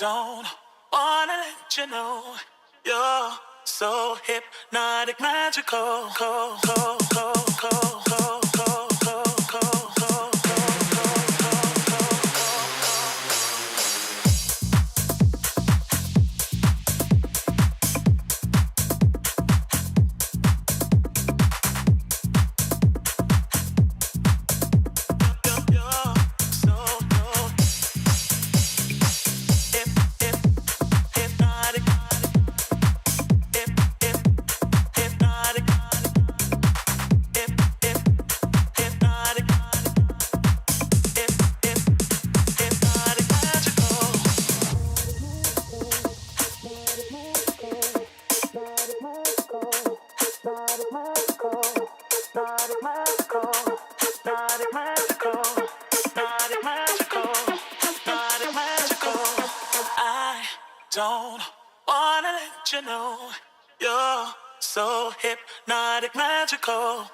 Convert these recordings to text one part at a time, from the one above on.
Don't wanna let you know you're so hypnotic, magical. Don't wanna let you know you're so hypnotic, magical.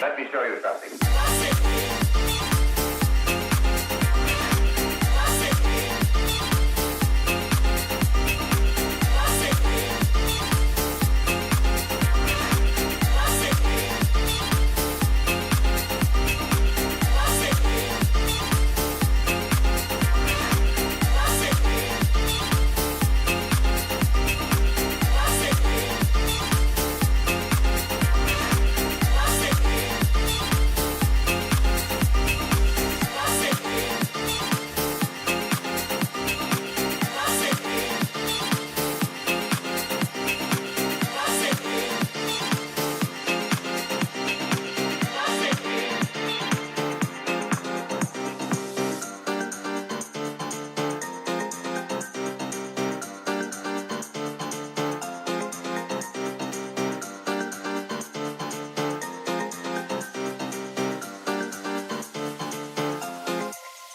Let me show you something.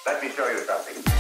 Let me show you something.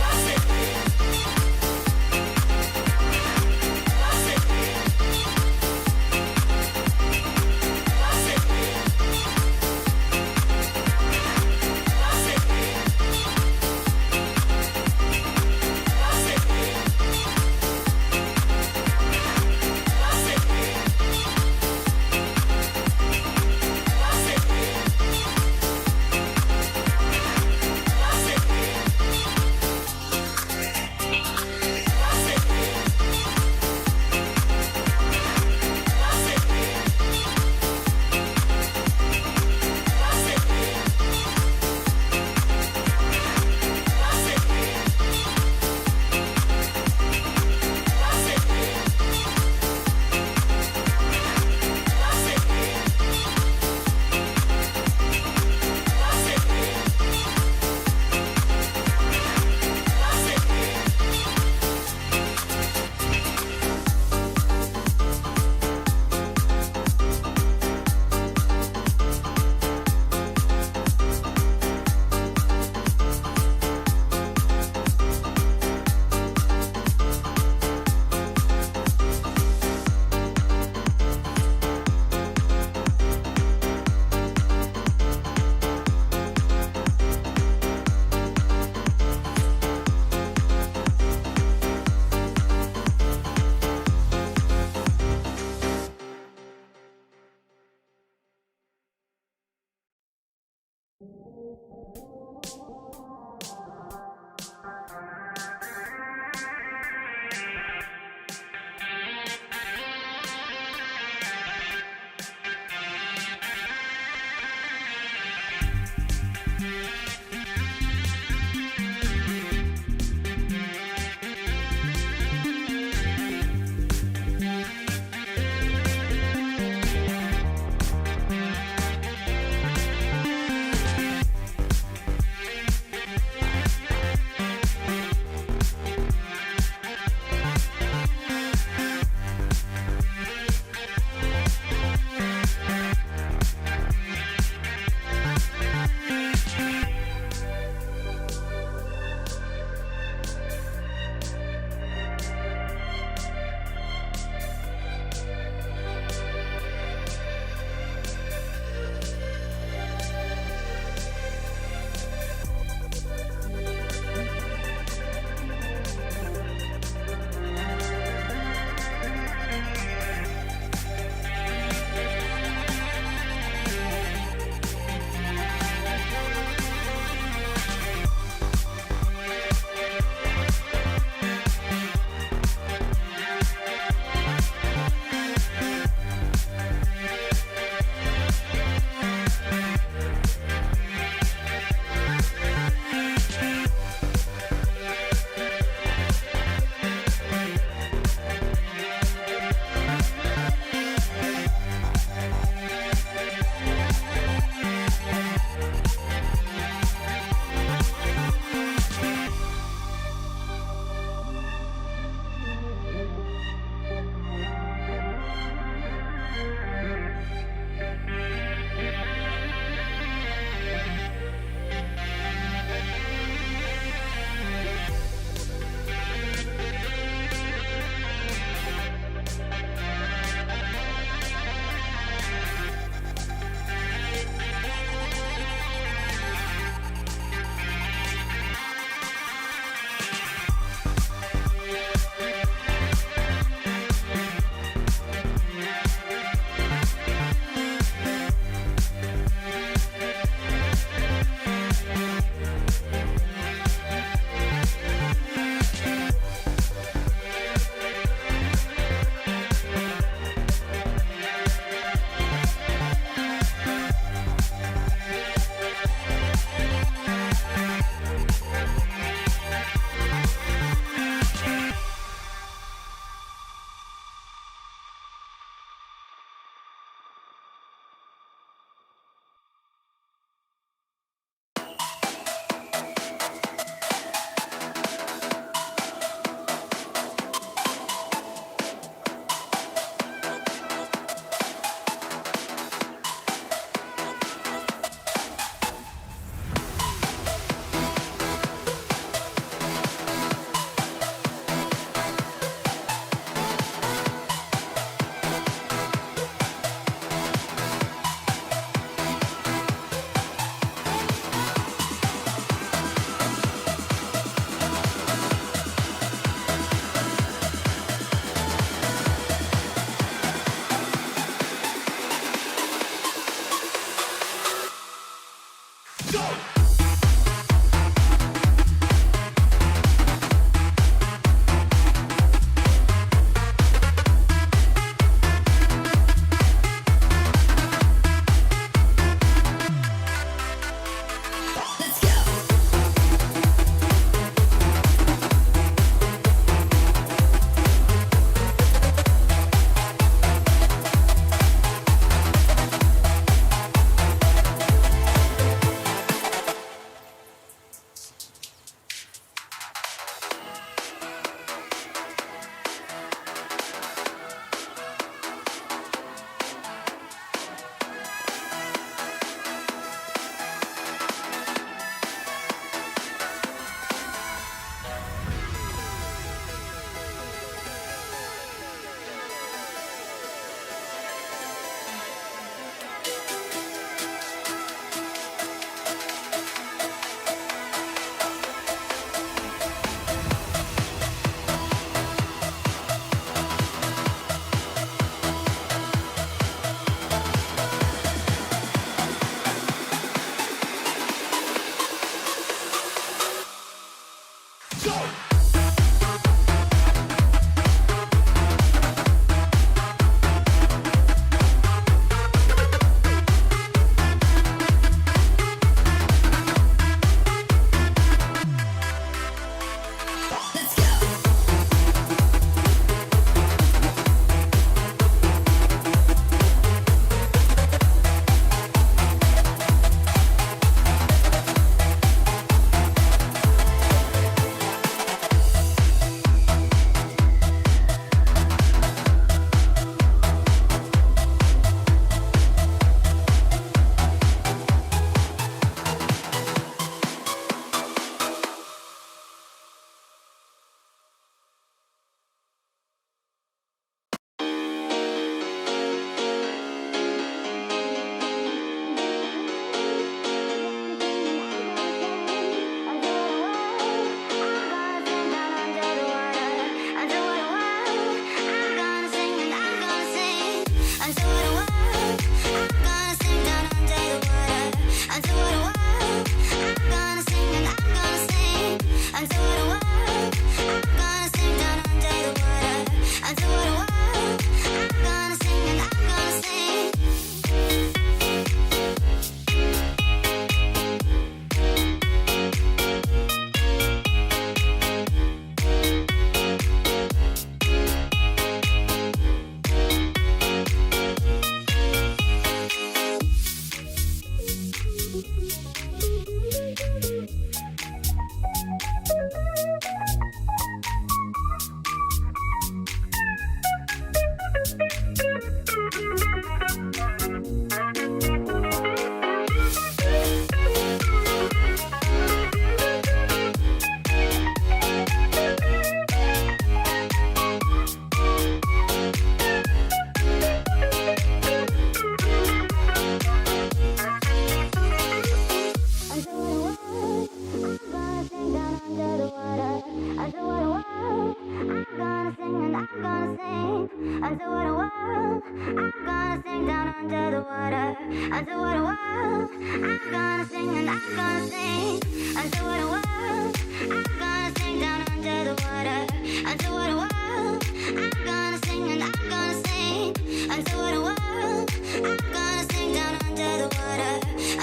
water, underwater world. I'm gonna sing and I'm gonna sing. Underwater world, I'm gonna sing down under the water. Underwater world, I'm gonna sing and I'm gonna sing. Underwater world, I'm gonna sing down under the water.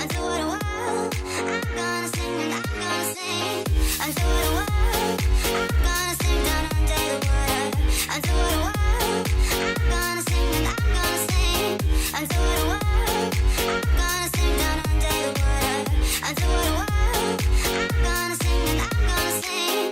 Underwater world, I'm gonna sing and I'm gonna sing. Underwater world, I'm gonna sing down under the water. Underwater world, I'm gonna sing and I'm gonna sing. Underwater world, I'm gonna sing down under the water. Underwater world, I'm gonna sing and I'm gonna sing.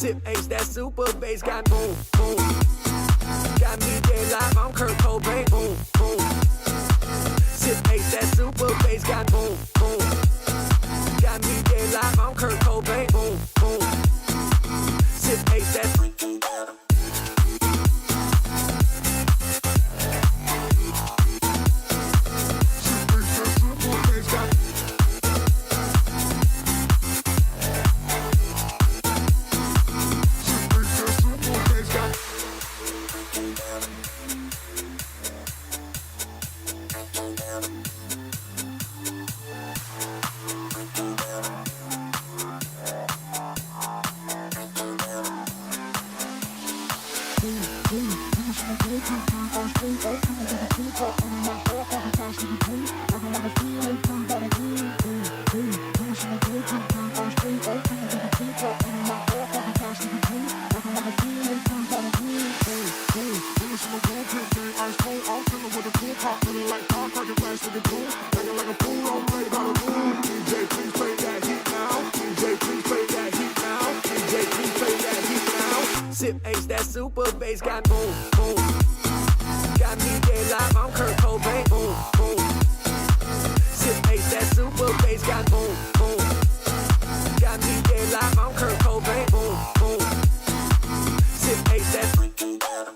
Sip H, that super bass got boom, boom. Got me dead live, I'm Kurt Cobain, boom, boom. Sip H, that super bass got boom, boom. Got me dead live, I'm Kurt Cobain, boom, boom. Sip H, that freaking down. Sip ace, that super bass got boom, boom. Got me dead like I'm Kurt Cobain, boom, boom. Sip ace, that super bass got boom, boom. Got me dead like I'm Kurt Cobain, boom, boom. Sip ace, that freaking bottom.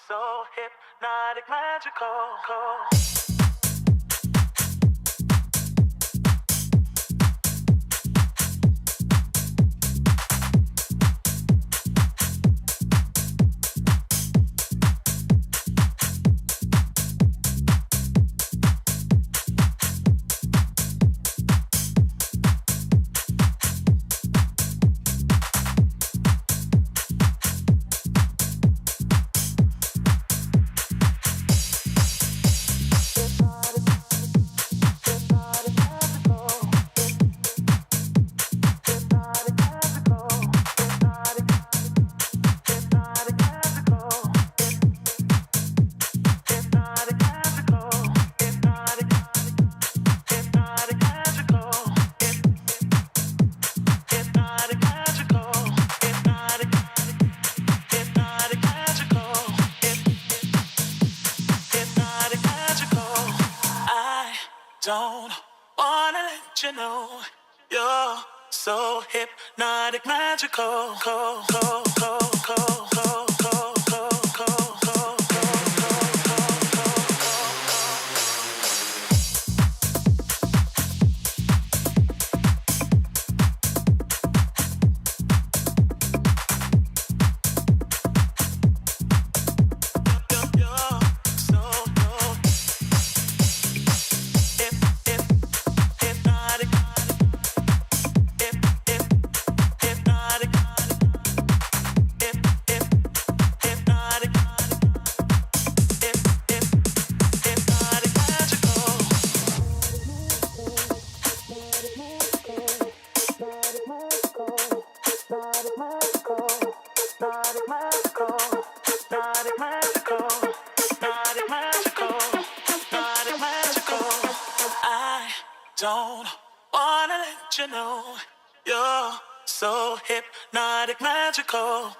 so hypnotic, magical. Don't wanna let you know you're so hypnotic, magical. I don't wanna let you know you're so hypnotic, magical.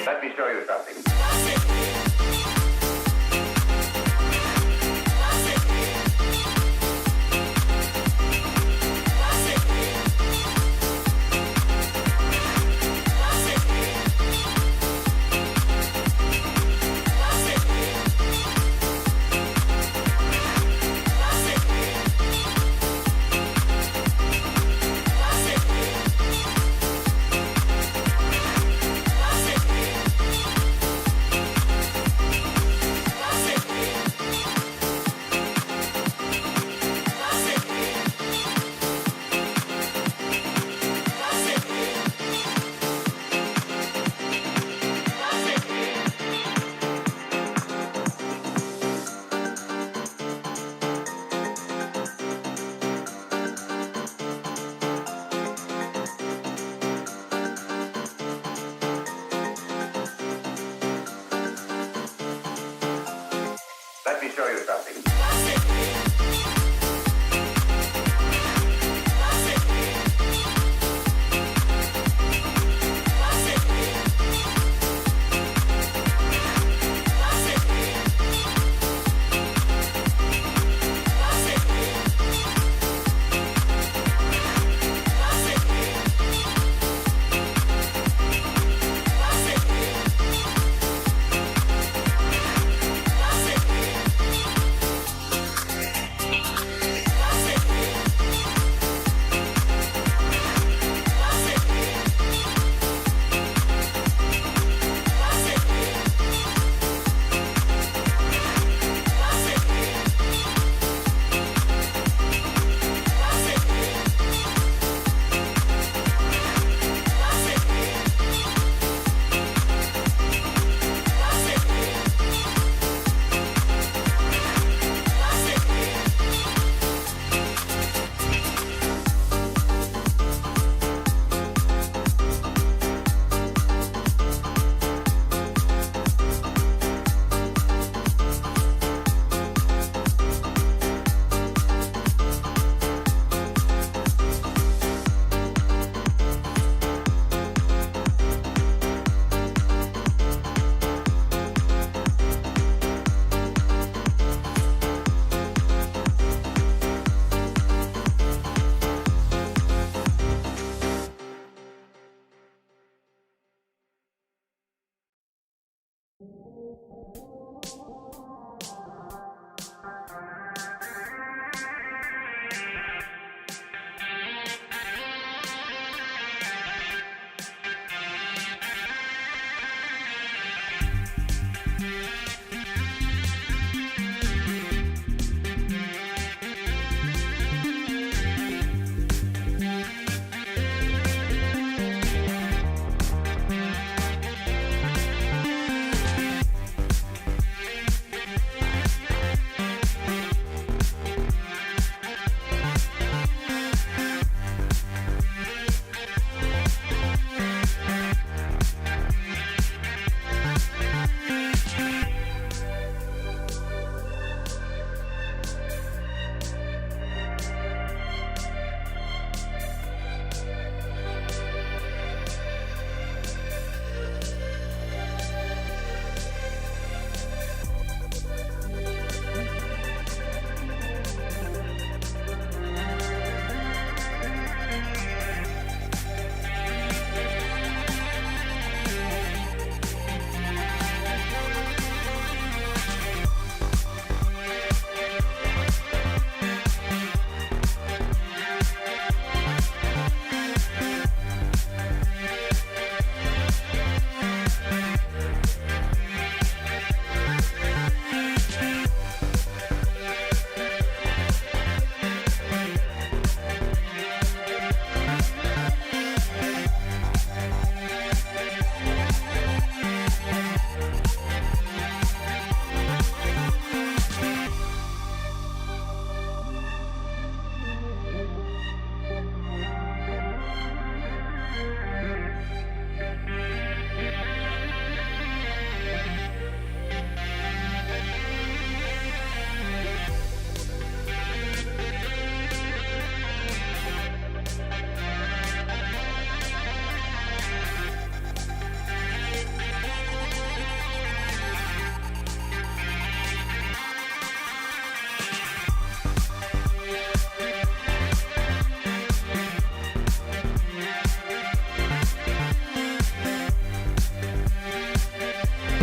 Let me show you something. Let me show you something.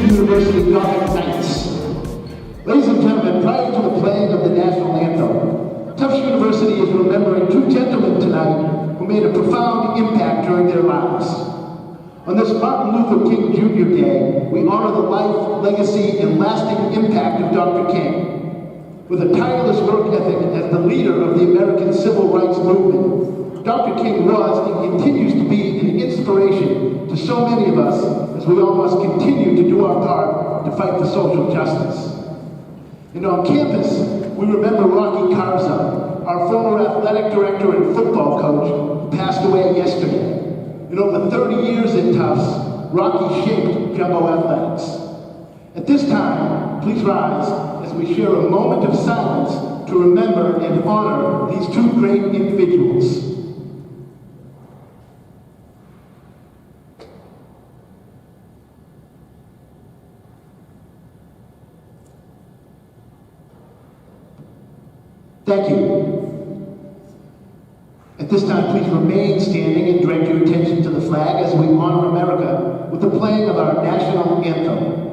University Gothic Knights. Ladies and gentlemen, prior to the playing of the national anthem, Tufts University is remembering two gentlemen tonight who made a profound impact during their lives. On this Martin Luther King Jr. Day, we honor the life, legacy, and lasting impact of Dr. King. With a tireless work ethic as the leader of the American Civil Rights Movement, Dr. King was and continues to be an inspiration to so many of us as we all must continue to do our part to fight for social justice. And on campus, we remember Rocky Karza, our former athletic director and football coach, who passed away yesterday. In over 30 years at Tufts, Rocky shaped Jumbo Athletics. At this time, please rise as we share a moment of silence to remember and honor these two great individuals. Thank you. At this time, please remain standing and direct your attention to the flag as we honor America with the playing of our national anthem.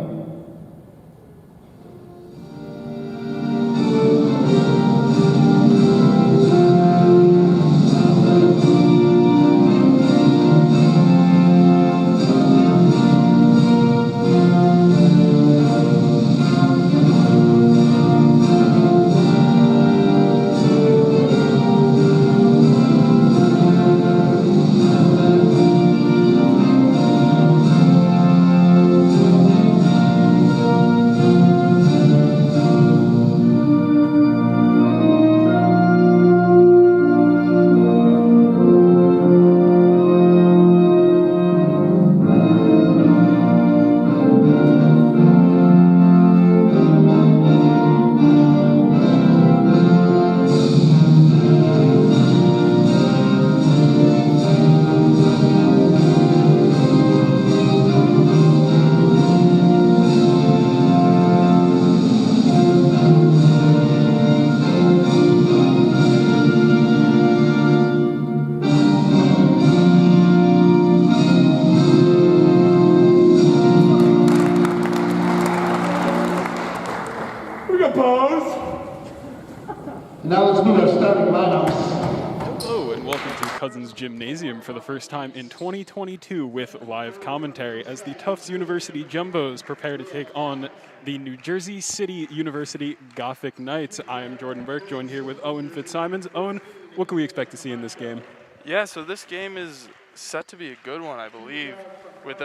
Gymnasium for the first time in 2022 with live commentary as the Tufts University Jumbos prepare to take on the New Jersey City University Gothic Knights. I am Jordan Burke, joined here with Owen Fitzsimons. Owen, what can we expect to see in this game? Yeah, so this game is set to be a good one, I believe, with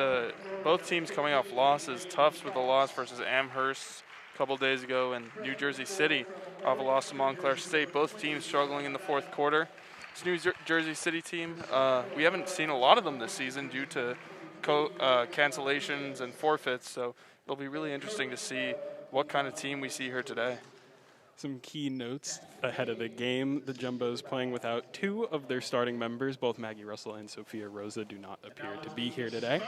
both teams coming off losses. Tufts with a loss versus Amherst a couple days ago, and New Jersey City off a loss to Montclair State. Both teams struggling in the fourth quarter. New Jersey City team, we haven't seen a lot of them this season due to cancellations and forfeits, so it'll be really interesting to see what kind of team we see here today. Some key notes ahead of the game. The Jumbos playing without two of their starting members. Both Maggie Russell and Sophia Rosa do not appear to be here today.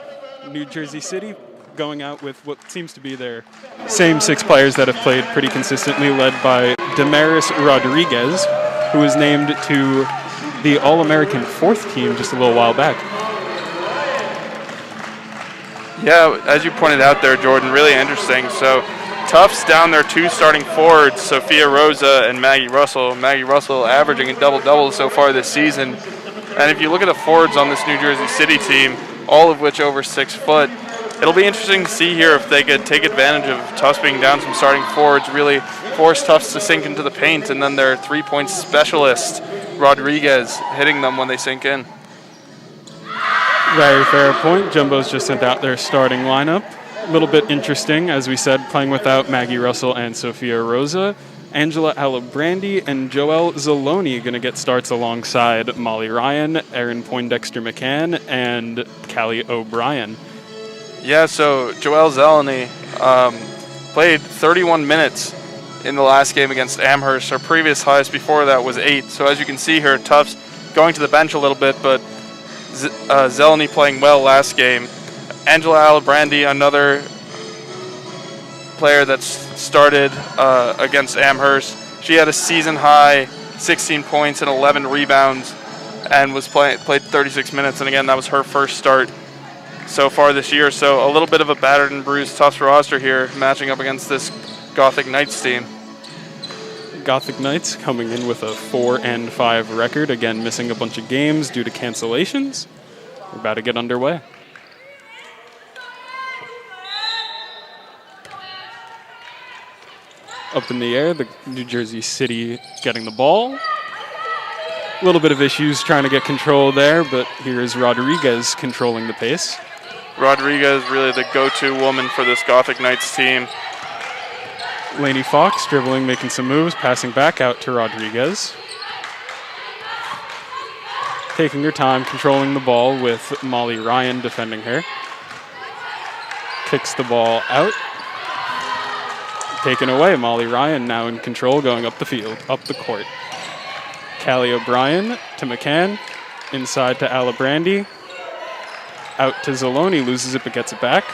New Jersey City going out with what seems to be their same six players that have played pretty consistently, led by Damaris Rodriguez, who was named to the All-American fourth team just a little while back. Yeah, as you pointed out there, Jordan, really interesting. So Tufts down their two starting forwards, Sophia Rosa and Maggie Russell. Maggie Russell averaging a double-double so far this season. And if you look at the forwards on this New Jersey City team, all of which over 6 foot, it'll be interesting to see here if they could take advantage of Tufts being down some starting forwards, really force Tufts to sink into the paint, and then their three-point specialist, Rodriguez, hitting them when they sink in. Very fair point. Jumbos just sent out their starting lineup. A little bit interesting, as we said, playing without Maggie Russell and Sophia Rosa. Angela Alibrandi and Joelle Zaloni going to get starts alongside Molly Ryan, Erin Poindexter McCann, and Callie O'Brien. Yeah, so Joelle Zaloni played 31 minutes in the last game against Amherst. Her previous highest before that was 8. So as you can see here, Tufts going to the bench a little bit, but Zeleny playing well last game. Angela Alibrandi, another player that's started against Amherst. She had a season high 16 points and 11 rebounds and was played 36 minutes. And again, that was her first start. so far this year. So a little bit of a battered and bruised Tufts roster here, matching up against this Gothic Knights team. Gothic Knights coming in with a 4-5 record, again missing a bunch of games due to cancellations. We're about to get underway. Up in the air, the New Jersey City getting the ball. A little bit of issues trying to get control there, but here's Rodriguez controlling the pace. Rodriguez really the go-to woman for this Gothic Knights team. Lainey Fox dribbling, making some moves, passing back out to Rodriguez. Taking her time, controlling the ball with Molly Ryan defending her. Kicks the ball out. Taken away, Molly Ryan now in control, going up the field, up the court. Callie O'Brien to McCann, inside to Alibrandi. Out to Zaloni, loses it but gets it back.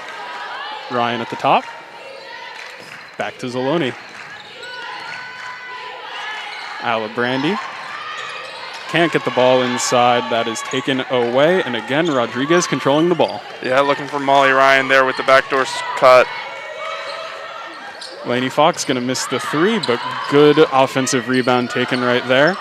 Ryan at the top. Back to Zaloni. Alibrandi. Can't get the ball inside. That is taken away. And again, Rodriguez controlling the ball. Yeah, looking for Molly Ryan there with the backdoor cut. Lainey Fox going to miss the three, but good offensive rebound taken right there.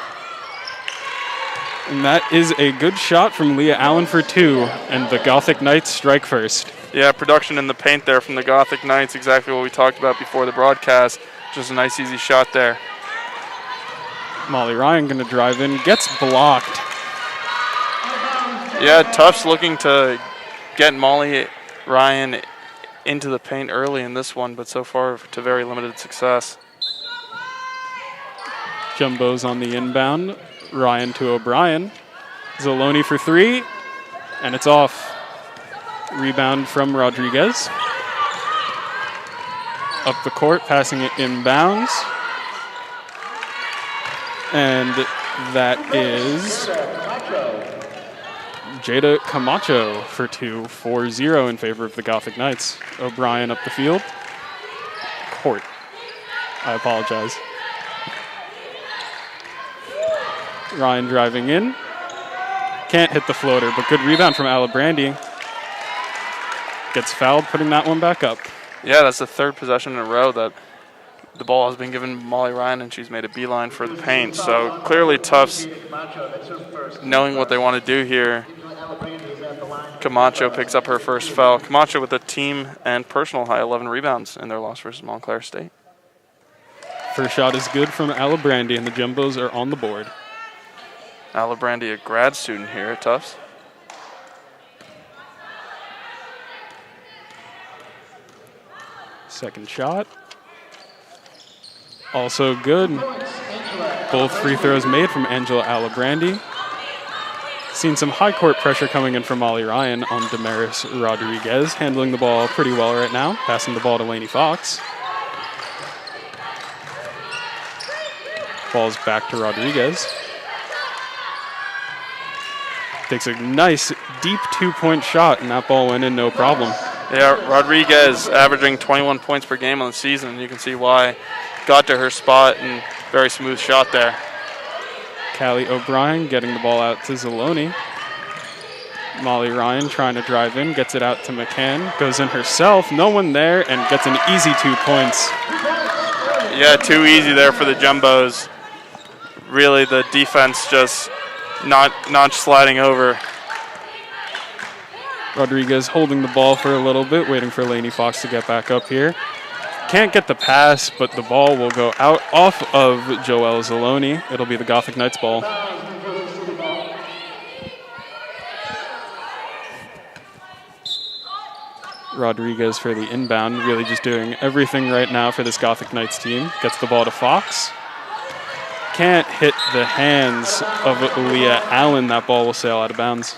And that is a good shot from Leah Allen for two, and the Gothic Knights strike first. Yeah, production in the paint there from the Gothic Knights, exactly what we talked about before the broadcast. Just a nice, easy shot there. Molly Ryan going to drive in, gets blocked. Yeah, Tufts looking to get Molly Ryan into the paint early in this one, but so far to very limited success. Jumbo's on the inbound. Ryan to O'Brien. Zaloni for three, and it's off. Rebound from Rodriguez. Up the court, passing it inbounds. And that is Jada Camacho for two, 4-0 in favor of the Gothic Knights. O'Brien up the field. Court. I apologize. Ryan driving in. Can't hit the floater, but good rebound from Alibrandi. Gets fouled, putting that one back up. Yeah, that's the third possession in a row that the ball has been given to Molly Ryan, and she's made a beeline for the paint. So clearly Tufts, knowing what they want to do here, Camacho picks up her first foul. Camacho with a team and personal high 11 rebounds in their loss versus Montclair State. First shot is good from Alibrandi, and the Jumbos are on the board. Alibrandi, a grad student here at Tufts. Second shot. Also good. Both free throws made from Angela Alibrandi. Seen some high court pressure coming in from Molly Ryan on Damaris Rodriguez. Handling the ball pretty well right now. Passing the ball to Lainey Fox. Ball's back to Rodriguez. Takes a nice deep two-point shot, and that ball went in no problem. Yeah, Rodriguez averaging 21 points per game on the season. You can see why. Got to her spot and very smooth shot there. Callie O'Brien getting the ball out to Zaloni. Molly Ryan trying to drive in, gets it out to McCann, goes in herself, no one there, and gets an easy 2 points. Yeah, too easy there for the Jumbos. Really, the defense just not sliding over. Rodriguez holding the ball for a little bit, waiting for Lainey Fox to get back up here. Can't get the pass, but the ball will go out off of Joelle Zaloni. It'll be the Gothic Knights ball. Rodriguez for the inbound, really just doing everything right now for this Gothic Knights team. Gets the ball to Fox. Can't hit the hands of Leah Allen. That ball will sail out of bounds.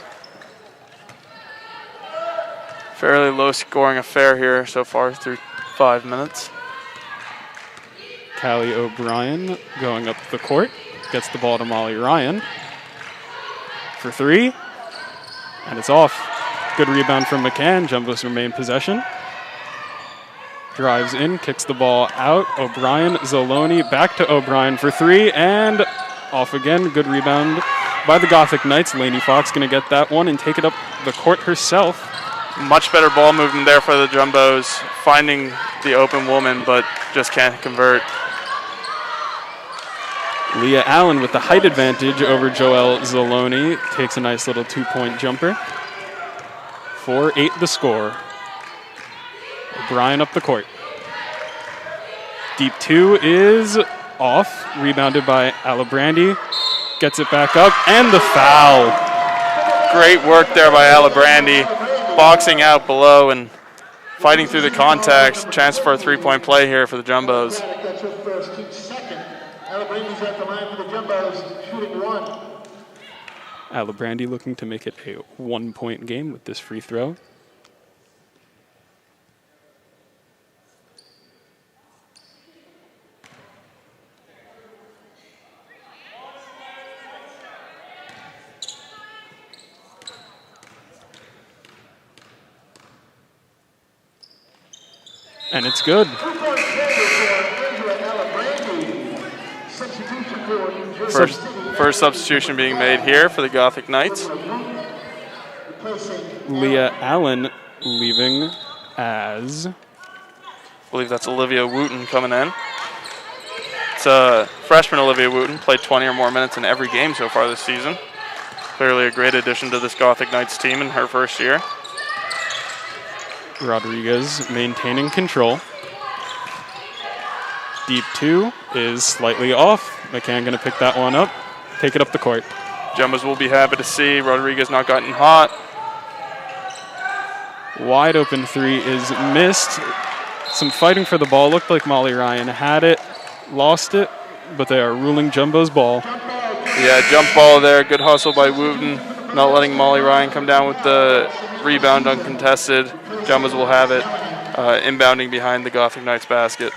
Fairly low scoring affair here so far through 5 minutes. Callie O'Brien going up the court. Gets the ball to Molly Ryan for three. And it's off. Good rebound from McCann. Jumbos remain possession. Drives in, kicks the ball out. O'Brien, Zaloni, back to O'Brien for three, and off again. Good rebound by the Gothic Knights. Lainey Fox going to get that one and take it up the court herself. Much better ball movement there for the Jumbos, finding the open woman, but just can't convert. Leah Allen with the height advantage over Joelle Zaloni takes a nice little 2-point jumper. 4-8 the score. O'Brien up the court. Deep 2 is off, rebounded by Alibrandi. Gets it back up, and the foul. Great work there by Alibrandi, boxing out below and fighting through the contact. Chance for a 3-point play here for the Jumbos. That's your first, keep second. Alabrandi's at the line for the Jumbos, shooting 1. Alibrandi looking to make it a 1-point game with this free throw. And it's good. First substitution being made here for the Gothic Knights. Leah Allen leaving as... I believe that's Olivia Wooten coming in. It's freshman Olivia Wooten, played 20 or more minutes in every game so far this season. Clearly a great addition to this Gothic Knights team in her first year. Rodriguez maintaining control. Deep 2 is slightly off. McCann going to pick that one up, take it up the court. Jumbos will be happy to see Rodriguez not gotten hot. Wide open 3 is missed. Some fighting for the ball. Looked like Molly Ryan had it, lost it, but they are ruling Jumbo's ball. Yeah, jump ball there. Good hustle by Wooten, not letting Molly Ryan come down with the rebound uncontested. Jumbos will have it, inbounding behind the Gothic Knights basket.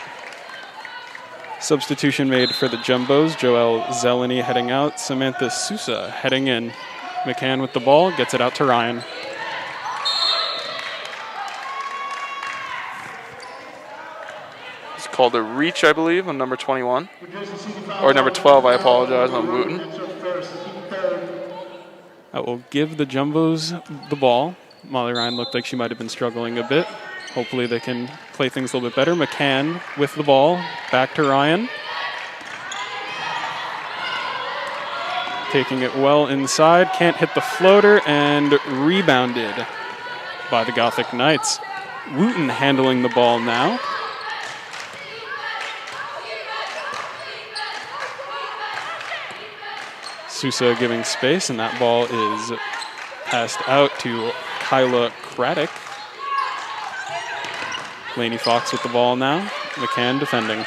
Substitution made for the Jumbos. Joelle Zeleny heading out. Samantha Sousa heading in. McCann with the ball, gets it out to Ryan. It's called a reach, I believe, on number 21. Or number 12, I apologize, on Wooten. That will give the Jumbos the ball. Molly Ryan looked like she might have been struggling a bit. Hopefully they can play things a little bit better. McCann with the ball, back to Ryan. Taking it well inside, can't hit the floater, and rebounded by the Gothic Knights. Wooten handling the ball now. Sousa giving space, and that ball is passed out to Kyla Craddock. Lainey Fox with the ball now. McCann defending.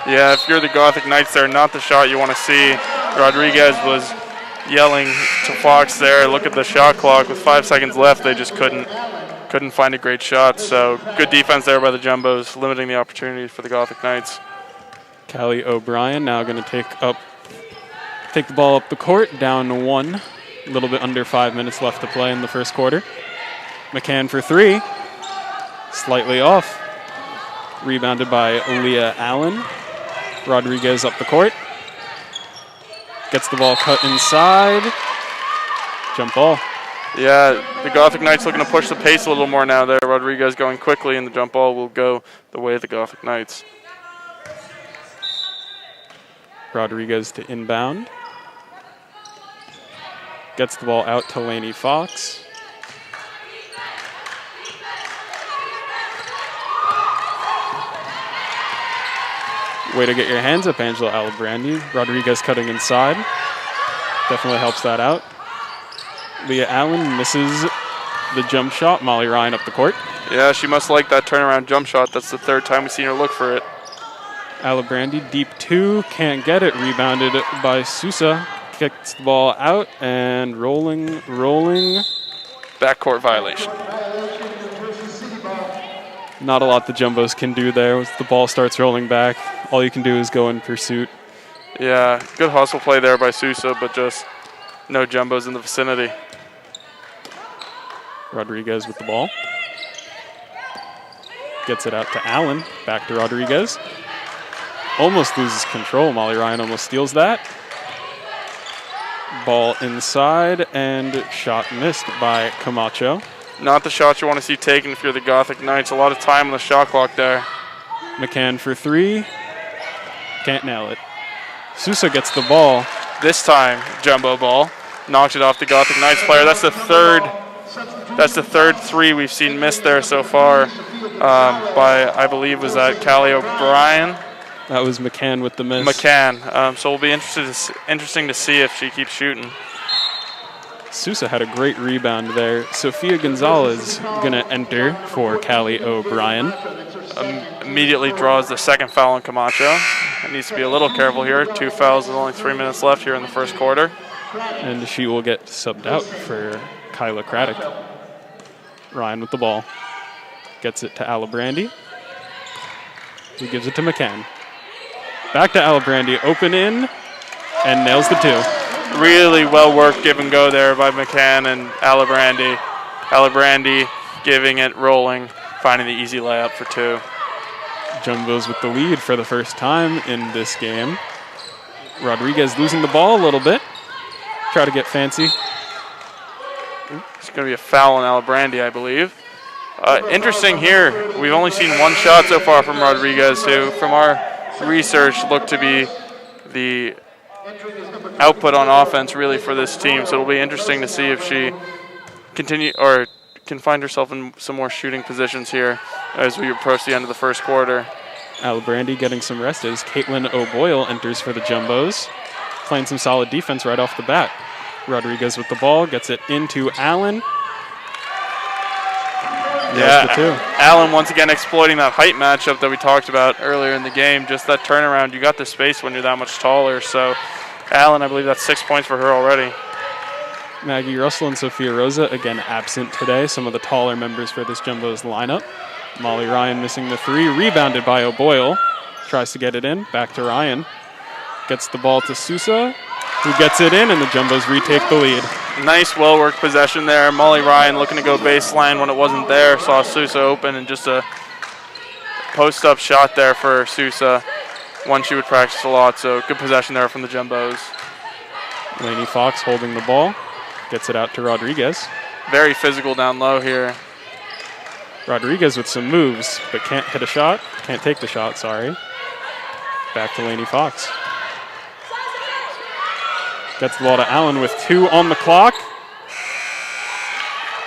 Yeah, if you're the Gothic Knights there, not the shot you want to see. Rodriguez was yelling to Fox there, look at the shot clock. With 5 seconds left, they just couldn't find a great shot. So good defense there by the Jumbos, limiting the opportunity for the Gothic Knights. Callie O'Brien now going to take the ball up the court, down 1. A little bit under 5 minutes left to play in the first quarter. McCann for 3. Slightly off. Rebounded by Leah Allen. Rodriguez up the court. Gets the ball cut inside. Jump ball. Yeah, the Gothic Knights looking to push the pace a little more now there. Rodriguez going quickly, and the jump ball will go the way of the Gothic Knights. Rodriguez to inbound. Gets the ball out to Lainey Fox. Way to get your hands up, Angela Alibrandi. Rodriguez cutting inside. Definitely helps that out. Leah Allen misses the jump shot. Molly Ryan up the court. Yeah, she must like that turnaround jump shot. That's the 3rd time we've seen her look for it. Alibrandi, deep 2, can't get it. Rebounded by Sousa. Kicks the ball out and rolling. Backcourt violation. Not a lot the Jumbos can do there. Once the ball starts rolling back, all you can do is go in pursuit. Yeah, good hustle play there by Sousa, but just no Jumbos in the vicinity. Rodriguez with the ball. Gets it out to Allen. Back to Rodriguez. Almost loses control. Molly Ryan almost steals that. Ball inside and shot missed by Camacho. Not the shot you want to see taken if you're the Gothic Knights. A lot of time on the shot clock there. McCann for 3. Can't nail it. Sousa gets the ball. This time, jumbo ball. Knocks it off the Gothic Knights player. That's the third 3 we've seen missed there so far by, I believe, was that Callie O'Brien? That was McCann with the miss. McCann. So it'll be interesting to see if she keeps shooting. Sousa had a great rebound there. Sofia Gonzalez going to enter for Callie O'Brien. Immediately draws the second foul on Camacho. Needs to be a little careful here. 2 fouls with only 3 minutes left here in the first quarter. And she will get subbed out for Kyla Craddock. Ryan with the ball. Gets it to Alibrandi. He gives it to McCann. Back to Alibrandi. Open in. And nails the 2. Really well worked give and go there by McCann and Alibrandi. Alibrandi giving it, rolling, finding the easy layup for 2. Jumbos with the lead for the first time in this game. Rodriguez losing the ball a little bit. Try to get fancy. It's going to be a foul on Alibrandi, I believe. Interesting here. We've only seen 1 shot so far from Rodriguez, who, from our research, looked to be the output on offense really for this team. So it'll be interesting to see if she can find herself in some more shooting positions here as we approach the end of the first quarter. Alibrandi getting some rest as Caitlin O'Boyle enters for the Jumbos, playing some solid defense right off the bat. Rodriguez with the ball, gets it into Allen. Yeah, Allen once again exploiting that height matchup that we talked about earlier in the game. Just that turnaround, you got the space when you're that much taller. So Allen, I believe that's 6 points for her already. Maggie Russell and Sophia Rosa, again absent today. Some of the taller members for this Jumbos lineup. Molly Ryan missing the 3, rebounded by O'Boyle. Tries to get it in, back to Ryan. Gets the ball to Sousa, who gets it in, and the Jumbos retake the lead. Nice, well-worked possession there. Molly Ryan looking to go baseline when it wasn't there. Saw Sousa open, and just a post-up shot there for Sousa. One she would practice a lot, so good possession there from the Jumbos. Lainey Fox holding the ball. Gets it out to Rodriguez. Very physical down low here. Rodriguez with some moves, but can't hit a shot. Can't take the shot, sorry. Back to Lainey Fox. Gets the ball to Allen with 2 on the clock.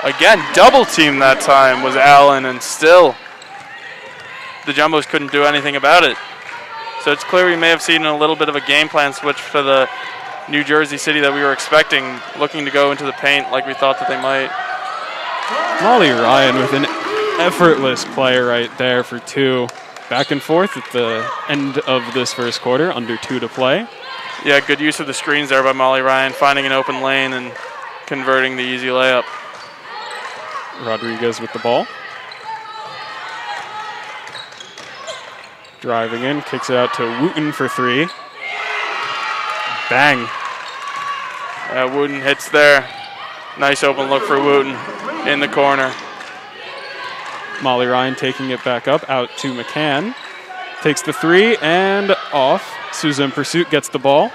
Again, double team that time was Allen, and still the Jumbos couldn't do anything about it. So it's clear we may have seen a little bit of a game plan switch for the New Jersey City that we were expecting, looking to go into the paint like we thought that they might. Molly Ryan with an effortless play right there for 2. Back and forth at the end of this first quarter, under 2 to play. Yeah, good use of the screens there by Molly Ryan, finding an open lane and converting the easy layup. Rodriguez with the ball. Driving in, kicks it out to Wooten for 3. Bang. Wooten hits there. Nice open look for Wooten in the corner. Molly Ryan taking it back up, out to McCann. Takes the 3 and off. Sousa in pursuit gets the ball.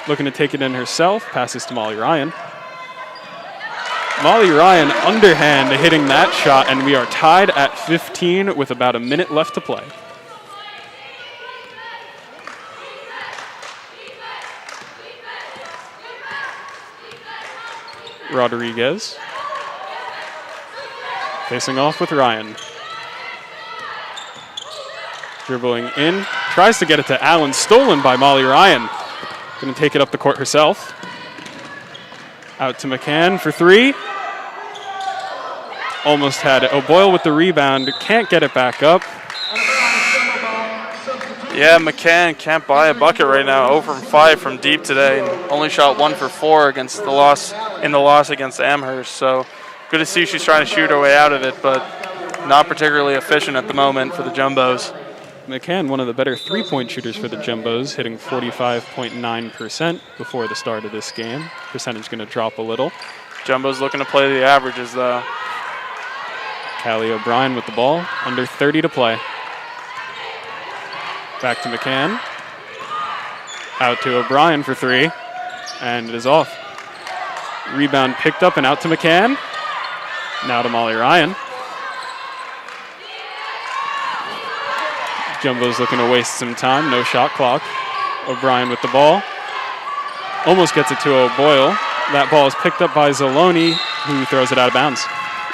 Looking to take it in herself. Passes to Molly Ryan. Molly Ryan underhand hitting that shot, and we are tied at 15 with about a minute left to play. Rodriguez facing off with Ryan. Dribbling in, tries to get it to Allen, stolen by Molly Ryan. Going to take it up the court herself. Out to McCann for 3. Almost had it. O'Boyle with the rebound, can't get it back up. Yeah, McCann can't buy a bucket right now. 0 from 5 from deep today, and only shot 1 for 4 against the loss against Amherst. So good to see she's trying to shoot her way out of it, but not particularly efficient at the moment for the Jumbos. McCann, one of the better 3-point shooters for the Jumbos, hitting 45.9% before the start of this game. Percentage going to drop a little. Jumbos looking to play the averages, though. Callie O'Brien with the ball, under 30 to play. Back to McCann. Out to O'Brien for 3. and it is off. Rebound picked up and out to McCann. Now to Molly Ryan. Jumbo's looking to waste some time. No shot clock. O'Brien with the ball. Almost gets it to O'Boyle. That ball is picked up by Zaloni, who throws it out of bounds.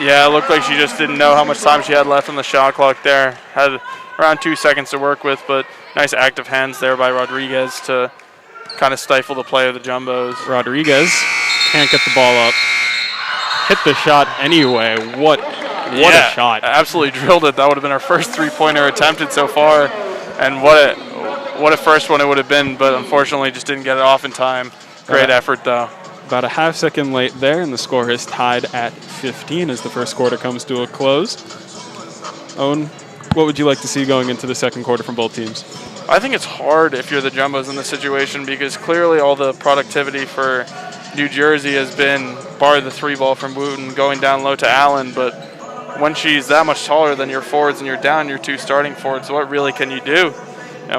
Yeah, it looked like she just didn't know how much time she had left on the shot clock there. Had around 2 seconds to work with, but nice active hands there by Rodriguez to kind of stifle the play of the Jumbos. Rodriguez can't get the ball up. Hit the shot anyway. What a shot. Absolutely drilled it. That would have been her first three-pointer attempted so far. And what a first one it would have been, but unfortunately just didn't get it off in time. Great effort, though. About a half second late there, and the score is tied at 15 as the first quarter comes to a close. Owen, what would you like to see going into the second quarter from both teams? I think it's hard if you're the Jumbos in this situation because clearly all the productivity for New Jersey has been, bar the three ball from Wooten, going down low to Allen, but when she's that much taller than your forwards and you're down your two starting forwards, what really can you do?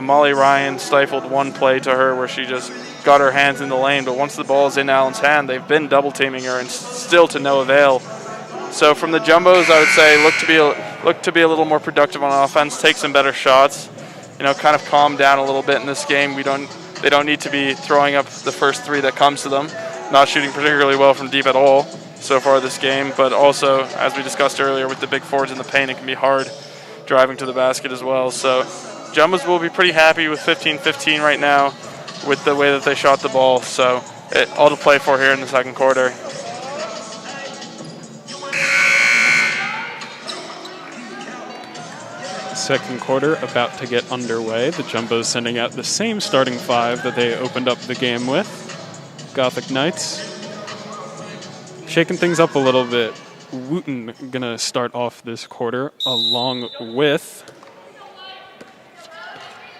Molly Ryan stifled one play to her where she just got her hands in the lane, but once the ball is in Allen's hand, they've been double teaming her and still to no avail. So from the Jumbos, I would say look to be a little more productive on offense, take some better shots, kind of calm down a little bit in this game. They don't need to be throwing up the first three that comes to them, not shooting particularly well from deep at all so far this game, but also, as we discussed earlier, with the big forwards in the paint, it can be hard driving to the basket as well. So Jumbos will be pretty happy with 15-15 right now with the way that they shot the ball. So all to play for here in the second quarter. Second quarter about to get underway. The Jumbos sending out the same starting five that they opened up the game with. Gothic Knights shaking things up a little bit. Wooten gonna start off this quarter along with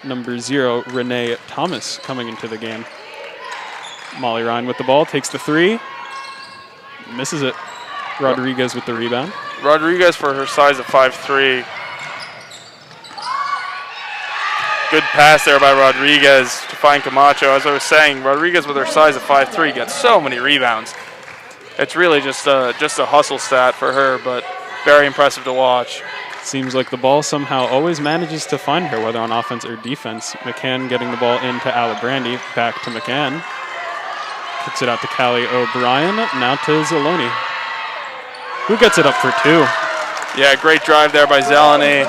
number 0, Renee Thomas, coming into the game. Molly Ryan with the ball, takes the three, misses it. Rodriguez with the rebound. Rodriguez, for her size of 5'3", good pass there by Rodriguez to find Camacho. As I was saying, Rodriguez with her size of 5'3" gets so many rebounds. It's really just a hustle stat for her, but very impressive to watch. Seems like the ball somehow always manages to find her, whether on offense or defense. McCann getting the ball into Alibrandi, back to McCann. Kicks it out to Callie O'Brien, now to Zaloni, who gets it up for two. Yeah, great drive there by Zeleny.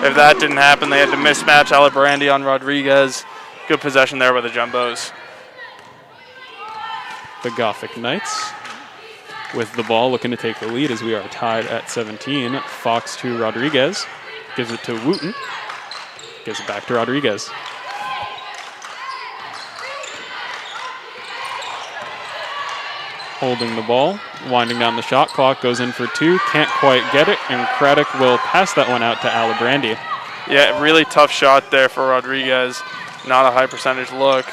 If that didn't happen, they had to mismatch Alibrandi on Rodriguez. Good possession there by the Jumbos. The Gothic Knights with the ball, looking to take the lead as we are tied at 17. Fox to Rodriguez, gives it to Wooten, gives it back to Rodriguez. Holding the ball, winding down the shot clock, goes in for two, can't quite get it, and Craddock will pass that one out to Alibrandi. Yeah, really tough shot there for Rodriguez, not a high percentage look.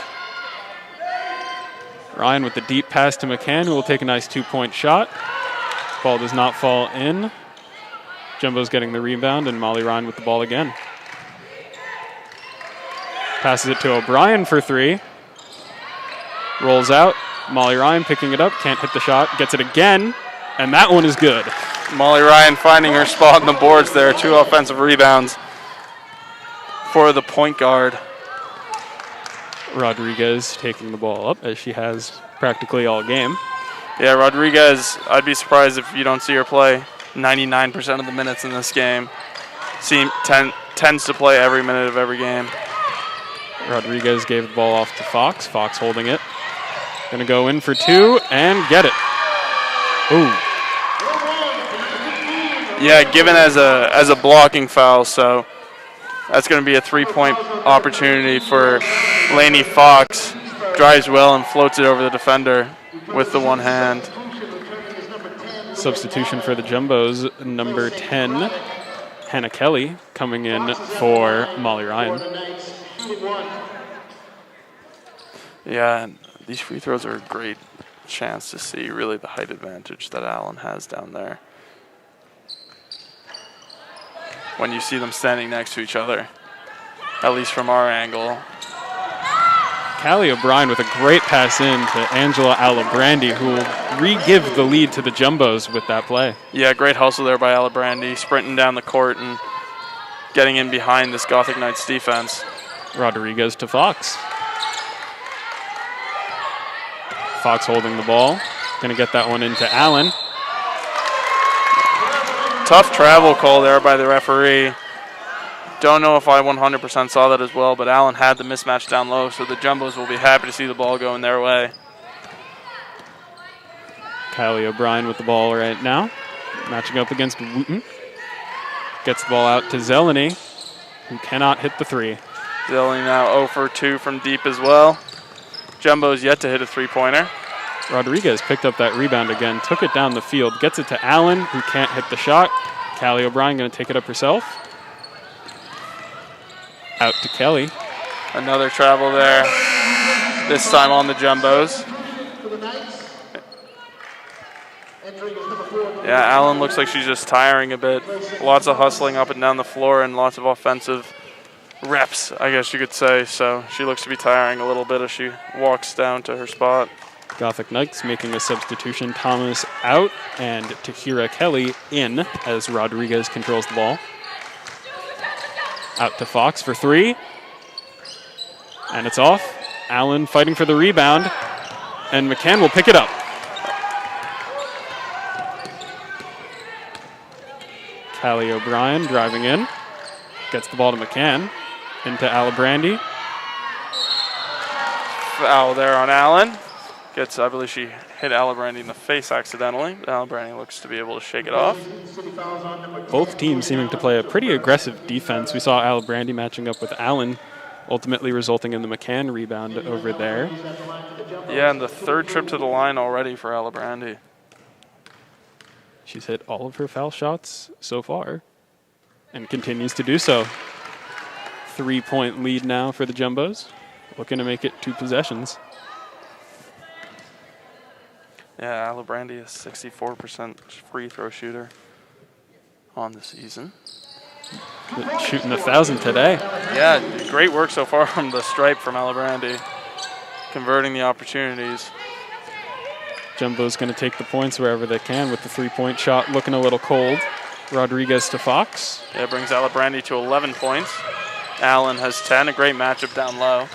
Ryan with the deep pass to McCann, who will take a nice two-point shot. Ball does not fall in. Jumbo's getting the rebound, and Molly Ryan with the ball again. Passes it to O'Brien for three. Rolls out. Molly Ryan picking it up, can't hit the shot, gets it again, and that one is good. Molly Ryan finding her spot on the boards there. 2 offensive rebounds for the point guard. Rodriguez taking the ball up, as she has practically all game. Yeah, Rodriguez, I'd be surprised if you don't see her play 99% of the minutes in this game. Tends to play every minute of every game. Rodriguez gave the ball off to Fox. Fox holding it. Gonna go in for two and get it. Ooh. Yeah, given as a blocking foul, so that's going to be a 3-point opportunity for Lainey Fox. Drives well and floats it over the defender with the one hand. Substitution for the Jumbos, number 10, Hannah Kelly, coming in for Molly Ryan. Yeah, these free throws are a great chance to see really the height advantage that Allen has down there when you see them standing next to each other, at least from our angle. Callie O'Brien with a great pass in to Angela Alibrandi, who will re-give the lead to the Jumbos with that play. Yeah, great hustle there by Alibrandi, sprinting down the court and getting in behind this Gothic Knights defense. Rodriguez to Fox. Fox holding the ball. Going to get that one into Allen. Tough travel call there by the referee. Don't know if I 100% saw that as well, but Allen had the mismatch down low, so the Jumbos will be happy to see the ball going their way. Callie O'Brien with the ball right now, matching up against Wooten. Gets the ball out to Zeleny, who cannot hit the three. Zeleny now 0 for 2 from deep as well. Jumbo's yet to hit a three-pointer. Rodriguez picked up that rebound again, took it down the field, gets it to Allen, who can't hit the shot. Callie O'Brien going to take it up herself. Out to Kelly. Another travel there, this time on the Jumbos. Yeah, Allen looks like she's just tiring a bit. Lots of hustling up and down the floor and lots of offensive reps, I guess you could say. So she looks to be tiring a little bit as she walks down to her spot. Gothic Knights making a substitution. Thomas out and Tahira Kelly in as Rodriguez controls the ball. Out to Fox for three. And it's off. Allen fighting for the rebound. And McCann will pick it up. Callie O'Brien driving in. Gets the ball to McCann. Into Alibrandi. Foul there on Allen. I believe she hit Alibrandi in the face accidentally. Alibrandi looks to be able to shake it off. Both teams seeming to play a pretty aggressive defense. We saw Alibrandi matching up with Allen, ultimately resulting in the McCann rebound over there. Yeah, and the third trip to the line already for Alibrandi. She's hit all of her foul shots so far and continues to do so. 3-point lead now for the Jumbos. Looking to make it 2 possessions. Yeah, Alibrandi is 64% free throw shooter on the season. Shooting 1,000 today. Yeah, great work so far from the stripe from Alibrandi, converting the opportunities. Jumbo's going to take the points wherever they can with the 3-point shot looking a little cold. Rodriguez to Fox. Yeah, brings Alibrandi to 11 points. Allen has 10, a great matchup down low.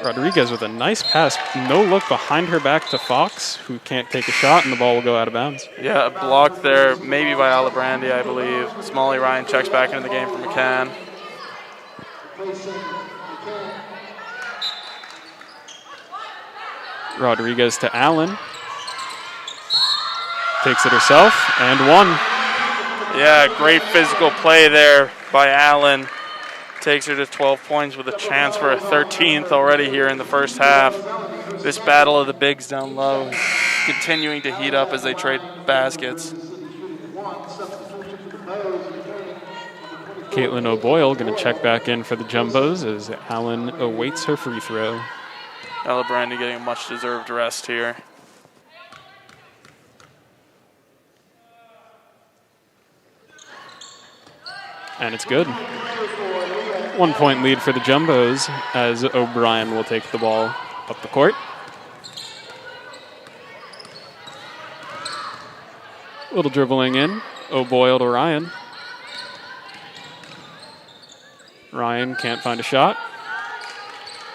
Rodriguez with a nice pass, no look behind her back to Fox, who can't take a shot, and the ball will go out of bounds. Yeah, a block there, maybe by Alibrandi, I believe. Smalley Ryan checks back into the game for McCann. Rodriguez to Allen. Takes it herself, and one. Yeah, great physical play there by Allen. Takes her to 12 points with a chance for a 13th already here in the first half. This battle of the bigs down low is continuing to heat up as they trade baskets. Caitlin O'Boyle going to check back in for the Jumbos as Allen awaits her free throw. Alibrandi getting a much-deserved rest here. And it's good. 1-point lead for the Jumbos as O'Brien will take the ball up the court. Little dribbling in. O'Boyle to Ryan. Ryan can't find a shot.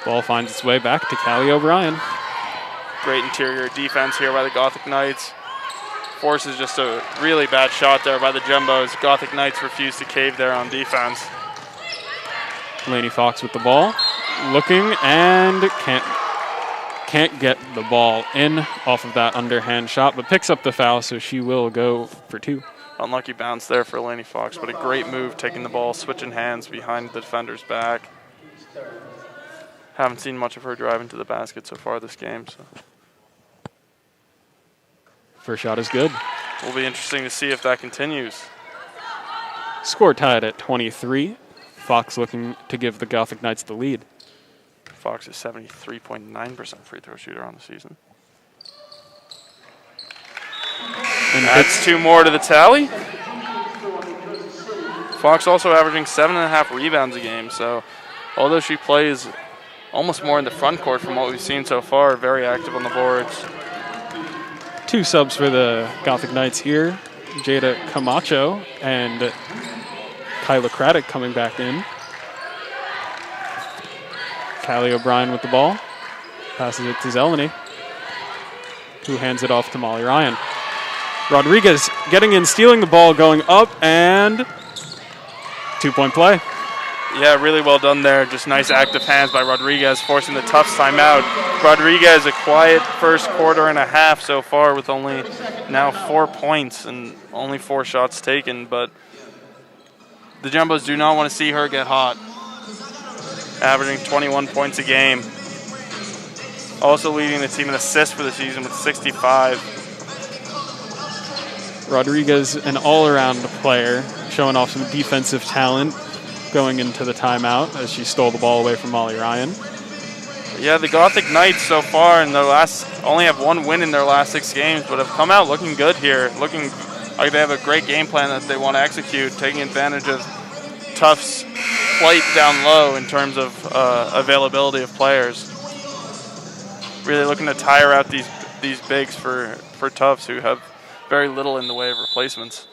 Ball finds its way back to Callie O'Brien. Great interior defense here by the Gothic Knights. Forces just a really bad shot there by the Jumbos. Gothic Knights refuse to cave there on defense. Lainey Fox with the ball. Looking and can't get the ball in off of that underhand shot, but picks up the foul, so she will go for 2. Unlucky bounce there for Lainey Fox, but a great move taking the ball, switching hands behind the defender's back. Haven't seen much of her driving to the basket so far this game. So. First shot is good. Will be interesting to see if that continues. Score tied at 23. Fox looking to give the Gothic Knights the lead. Fox is 73.9% free throw shooter on the season. And that's 2 more to the tally. Fox also averaging 7.5 rebounds a game. So although she plays almost more in the front court from what we've seen so far. Very active on the boards. 2 subs for the Gothic Knights here. Jada Camacho and Kyla Craddock coming back in. Callie O'Brien with the ball. Passes it to Zeleny, who hands it off to Molly Ryan. Rodriguez getting in, stealing the ball, going up, and 2-point play. Yeah, really well done there. Just nice active hands by Rodriguez, forcing the Tufts timeout. Rodriguez, a quiet first quarter and a half so far with only now 4 points and only 4 shots taken, but the Jumbos do not want to see her get hot. Averaging 21 points a game. Also leading the team in assists for the season with 65. Rodriguez, an all-around player, showing off some defensive talent going into the timeout as she stole the ball away from Molly Ryan. Yeah, the Gothic Knights so far in their only have 1 win in their last 6 games, but have come out looking good here, looking like they have a great game plan that they want to execute, taking advantage of Tufts' plight down low in terms of availability of players. Really looking to tire out these bigs for Tufts, who have very little in the way of replacements.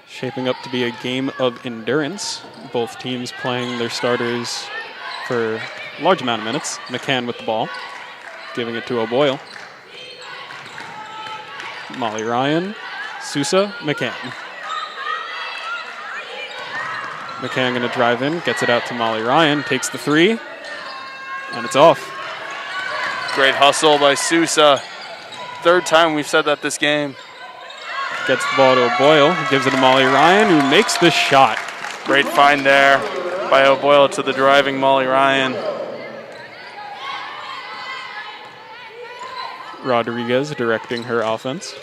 Shaping up to be a game of endurance. Both teams playing their starters for a large amount of minutes. McCann with the ball, giving it to O'Boyle. Molly Ryan, Sousa, McCann. McCann going to drive in, gets it out to Molly Ryan, takes the 3, and it's off. Great hustle by Sousa. 3rd time we've said that this game. Gets the ball to O'Boyle, gives it to Molly Ryan, who makes the shot. Great find there by O'Boyle to the driving Molly Ryan. Rodriguez directing her offense.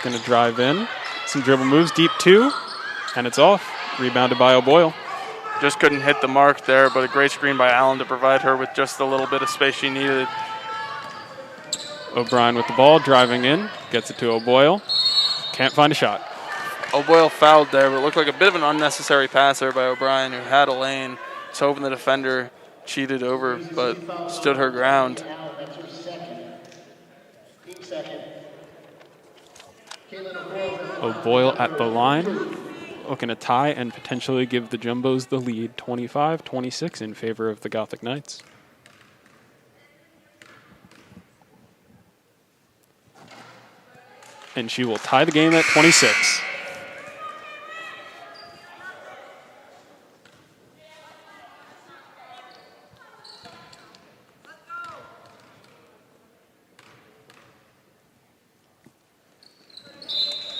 Going to drive in. Some dribble moves, deep 2, and it's off. Rebounded by O'Boyle. Just couldn't hit the mark there, but a great screen by Allen to provide her with just a little bit of space she needed. O'Brien with the ball, driving in, gets it to O'Boyle. Can't find a shot. O'Boyle fouled there, but it looked like a bit of an unnecessary pass there by O'Brien, who had a lane. Was hoping the defender cheated over, but stood her ground. O'Boyle at the line, looking to tie and potentially give the Jumbos the lead, 25-26 in favor of the Gothic Knights. And she will tie the game at 26.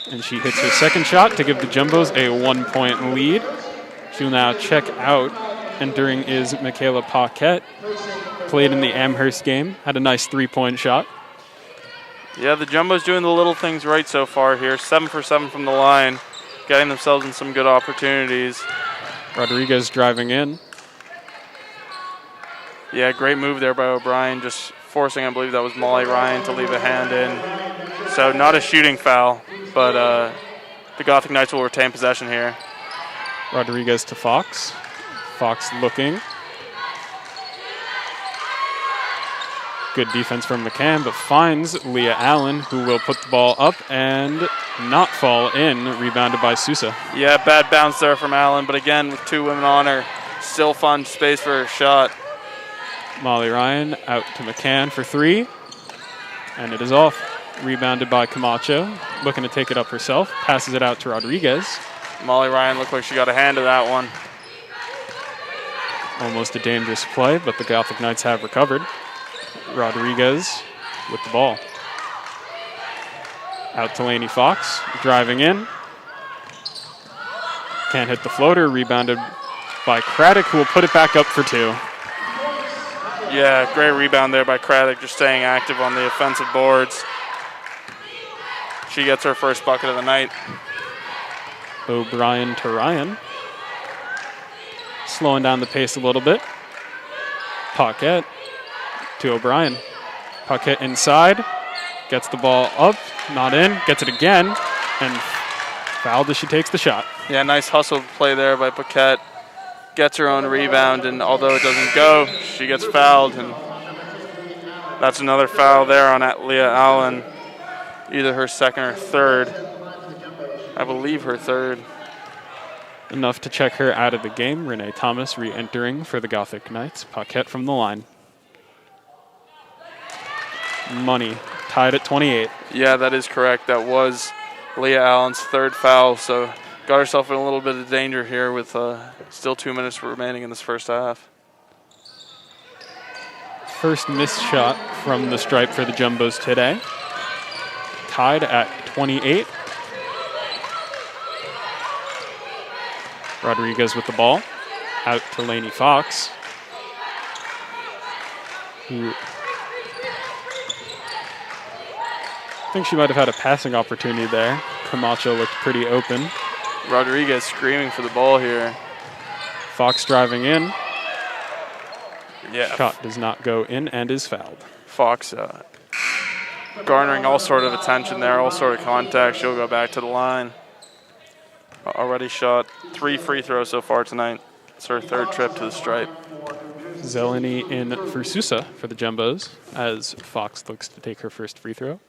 And she hits her second shot to give the Jumbos a 1-point lead. She'll now check out. Entering is Michaela Paquette. Played in the Amherst game. Had a nice 3-point shot. Yeah, the Jumbos doing the little things right so far here. 7 for 7 from the line. Getting themselves in some good opportunities. Rodriguez driving in. Yeah, great move there by O'Brien. Just forcing, I believe that was Molly Ryan, to leave a hand in. So not a shooting foul, but the Gothic Knights will retain possession here. Rodriguez to Fox. Fox looking. Good defense from McCann, but finds Leah Allen, who will put the ball up and not fall in. Rebounded by Sousa. Yeah, bad bounce there from Allen, but again, with 2 women on her, still found space for her shot. Molly Ryan out to McCann for 3, and it is off. Rebounded by Camacho, looking to take it up herself. Passes it out to Rodriguez. Molly Ryan looked like she got a hand of that one. Almost a dangerous play, but the Gothic Knights have recovered. Rodriguez with the ball. Out to Lainey Fox, driving in. Can't hit the floater, rebounded by Craddock, who will put it back up for 2. Yeah, great rebound there by Craddock, just staying active on the offensive boards. She gets her first bucket of the night. O'Brien to Ryan. Slowing down the pace a little bit. Paquette to O'Brien. Paquette inside. Gets the ball up, not in. Gets it again, and fouled as she takes the shot. Yeah, nice hustle play there by Paquette. Gets her own rebound, and although it doesn't go, she gets fouled, and that's another foul there on Leah Allen. Either her second or third. I believe her third. Enough to check her out of the game. Renee Thomas re-entering for the Gothic Knights. Paquette from the line. Money tied at 28. Yeah, that is correct. That was Leah Allen's third foul, so got herself in a little bit of danger here with still 2 minutes remaining in this first half. First missed shot from the stripe for the Jumbos today. Tied at 28. Rodriguez with the ball. Out to Lainey Fox, who I think she might have had a passing opportunity there. Camacho looked pretty open. Rodriguez screaming for the ball here. Fox driving in. Yeah. Shot does not go in and is fouled. Fox garnering all sort of attention there, all sort of contact. She'll go back to the line. Already shot 3 free throws so far tonight. It's her third trip to the stripe. Zeleny in for Sousa for the Jumbos as Fox looks to take her first free throw.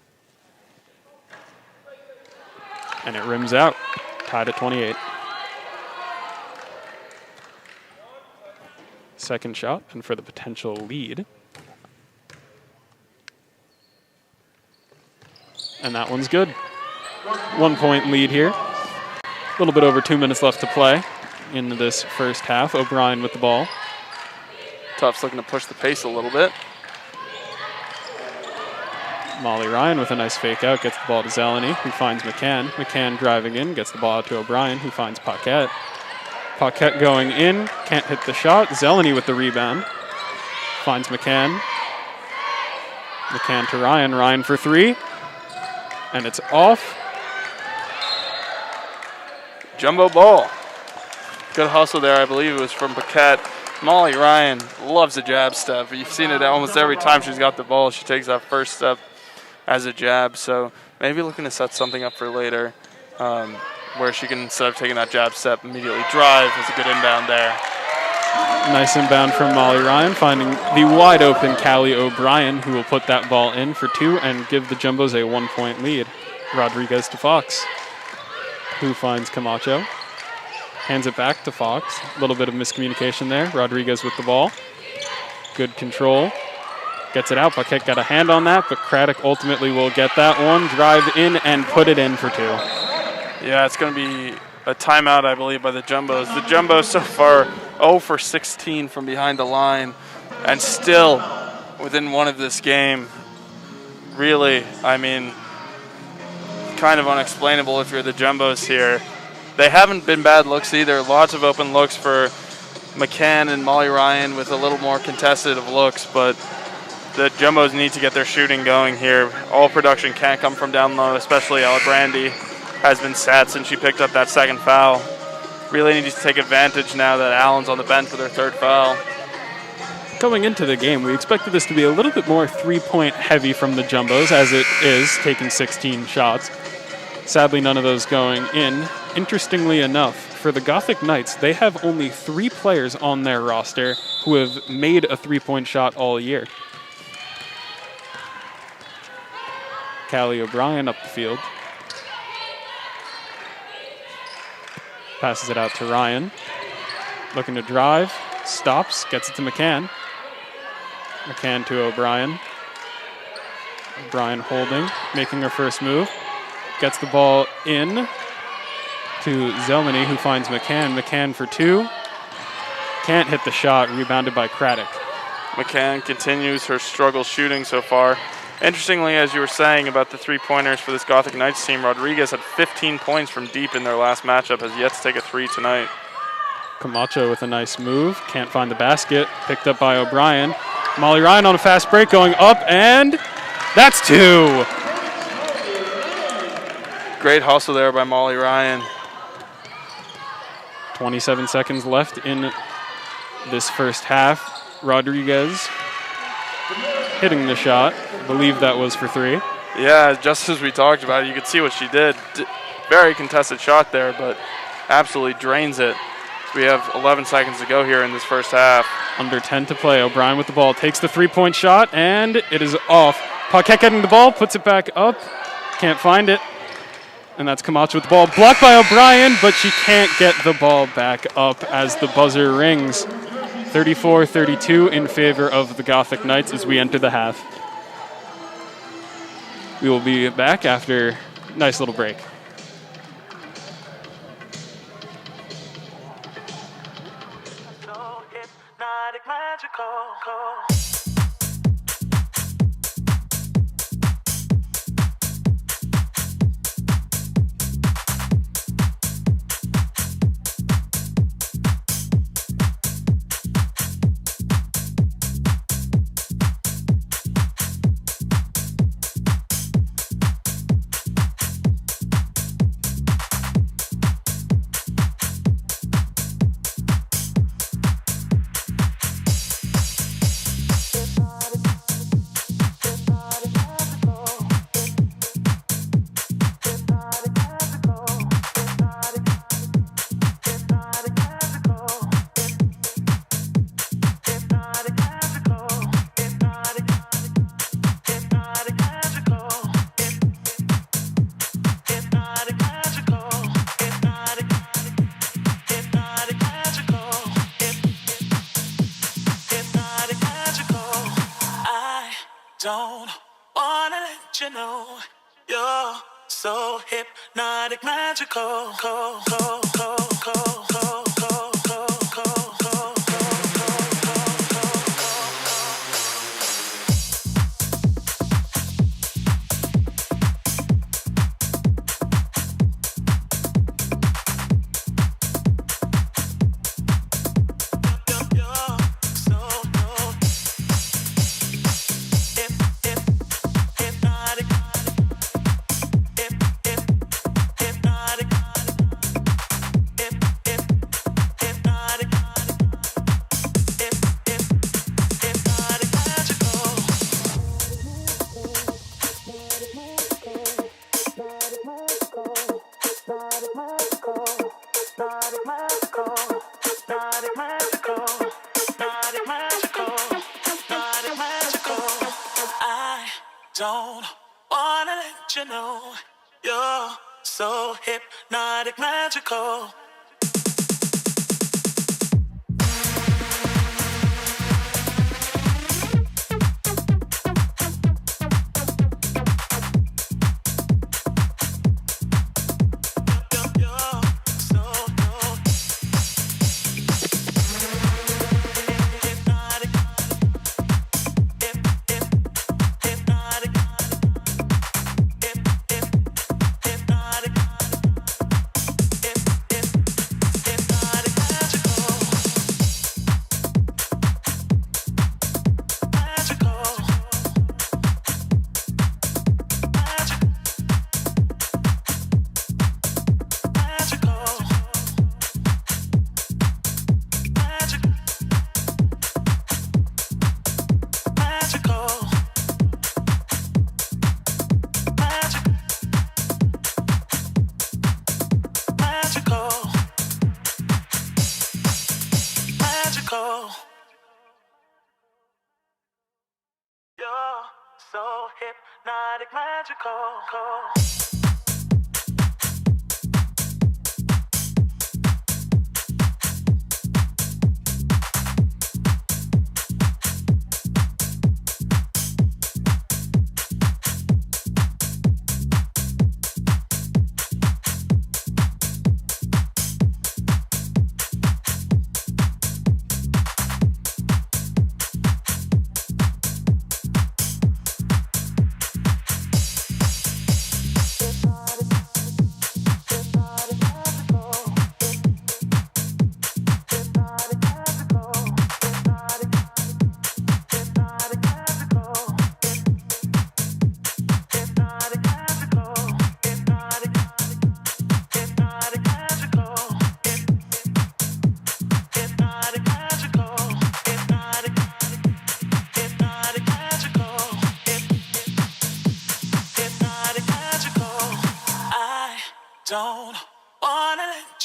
And it rims out, tied at 28. Second shot, and for the potential lead. And that one's good. 1 point lead here. A little bit over 2 minutes left to play in this first half. O'Brien with the ball. Tufts looking to push the pace a little bit. Molly Ryan with a nice fake out, gets the ball to Zeleny, who finds McCann. McCann driving in, gets the ball out to O'Brien, who finds Paquette. Paquette going in, can't hit the shot. Zeleny with the rebound. Finds McCann. McCann to Ryan. Ryan for 3. And it's off. Jumbo ball. Good hustle there. I believe it was from Paquette. Molly Ryan loves a jab step. You've seen it almost every time she's got the ball. She takes that first step as a jab. So maybe looking to set something up for later where she can, instead of taking that jab step, immediately drive. It's a good inbound there. Nice inbound from Molly Ryan, finding the wide open Callie O'Brien, who will put that ball in for 2 and give the Jumbos a 1 point lead. Rodriguez to Fox, who finds Camacho. Hands it back to Fox. A little bit of miscommunication there. Rodriguez with the ball. Good control. Gets it out. Paquette got a hand on that, but Craddock ultimately will get that one. Drive in and put it in for 2. Yeah, it's going to be a timeout, I believe, by the Jumbos. The Jumbos so far 0 for 16 from behind the line, and still within one of this game. Really, I mean, kind of unexplainable if you're the Jumbos here. They haven't been bad looks either. Lots of open looks for McCann and Molly Ryan with a little more contested of looks, but the Jumbos need to get their shooting going here. All production can't come from down low, especially Ella Brandy has been sat since she picked up that second foul. Really need to take advantage now that Allen's on the bench with her third foul. Going into the game, we expected this to be a little bit more 3-point heavy from the Jumbos, as it is, taking 16 shots. Sadly, none of those going in. Interestingly enough, for the Gothic Knights, they have only 3 players on their roster who have made a 3-point shot all year. Callie O'Brien up the field. Passes it out to Ryan. Looking to drive. Stops. Gets it to McCann. McCann to O'Brien. O'Brien holding. Making her first move. Gets the ball in to Zeleny, who finds McCann. McCann for 2. Can't hit the shot. Rebounded by Craddock. McCann continues her struggle shooting so far. Interestingly, as you were saying about the 3-pointers for this Gothic Knights team, Rodriguez had 15 points from deep in their last matchup, has yet to take a 3 tonight. Camacho with a nice move. Can't find the basket. Picked up by O'Brien. Molly Ryan on a fast break going up, and that's 2. Great hustle there by Molly Ryan. 27 seconds left in this first half. Rodriguez hitting the shot. I believe that was for 3. Yeah, just as we talked about it, you could see what she did. very contested shot there, but absolutely drains it. We have 11 seconds to go here in this first half. Under 10 to play. O'Brien with the ball takes the three-point shot, and it is off. Paquette getting the ball, puts it back up, can't find it. And that's Camacho with the ball. Blocked by O'Brien, but she can't get the ball back up as the buzzer rings. 34-32 in favor of the Gothic Knights as we enter the half. We will be back after a nice little break. So hypnotic, magical. Don't wanna let you know you're so hypnotic, magical. Don't wanna let you know you're so hypnotic, magical. You're so hypnotic, magical.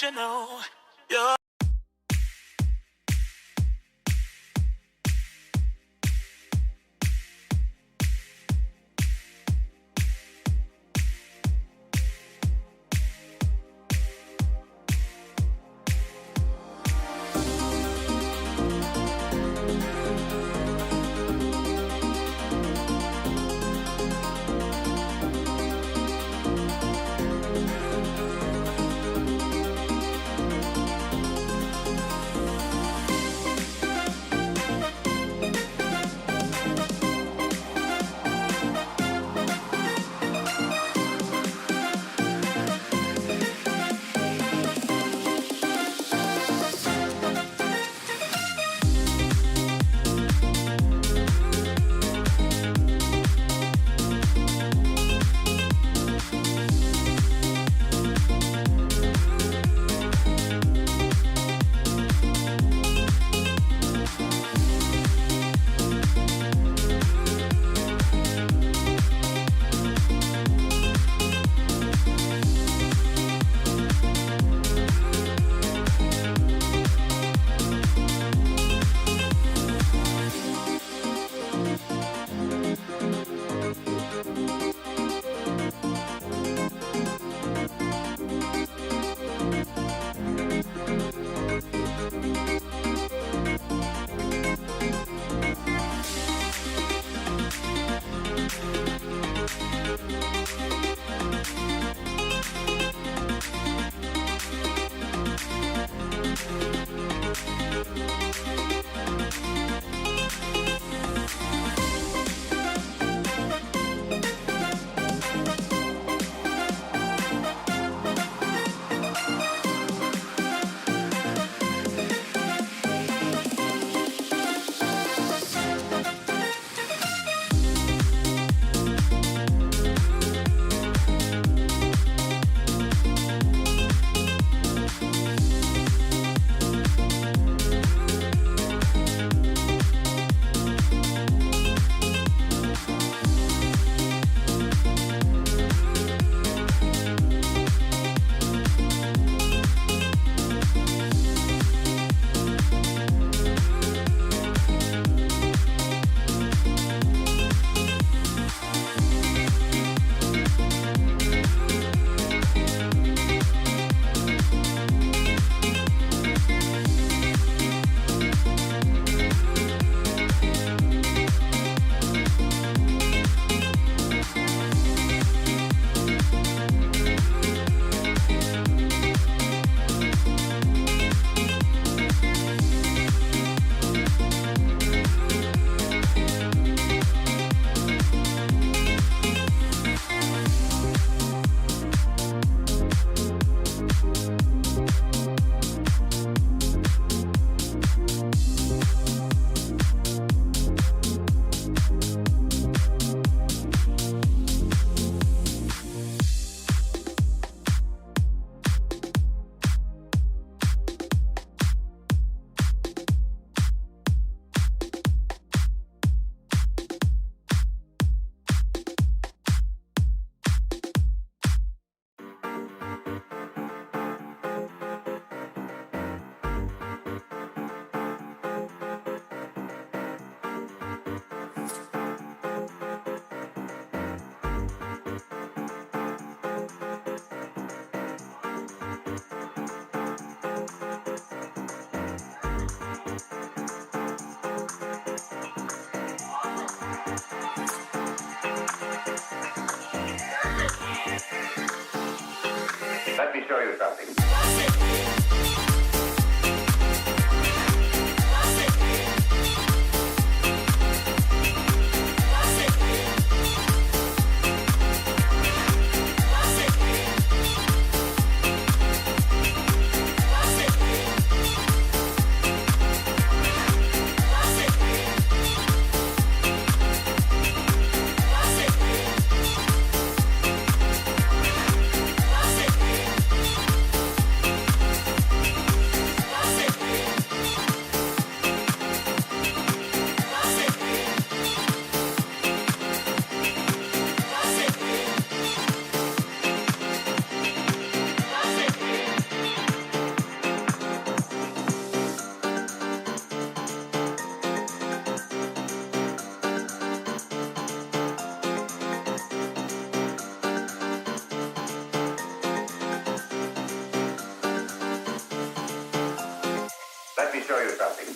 you know you're. Let me show you something. Let me show you something.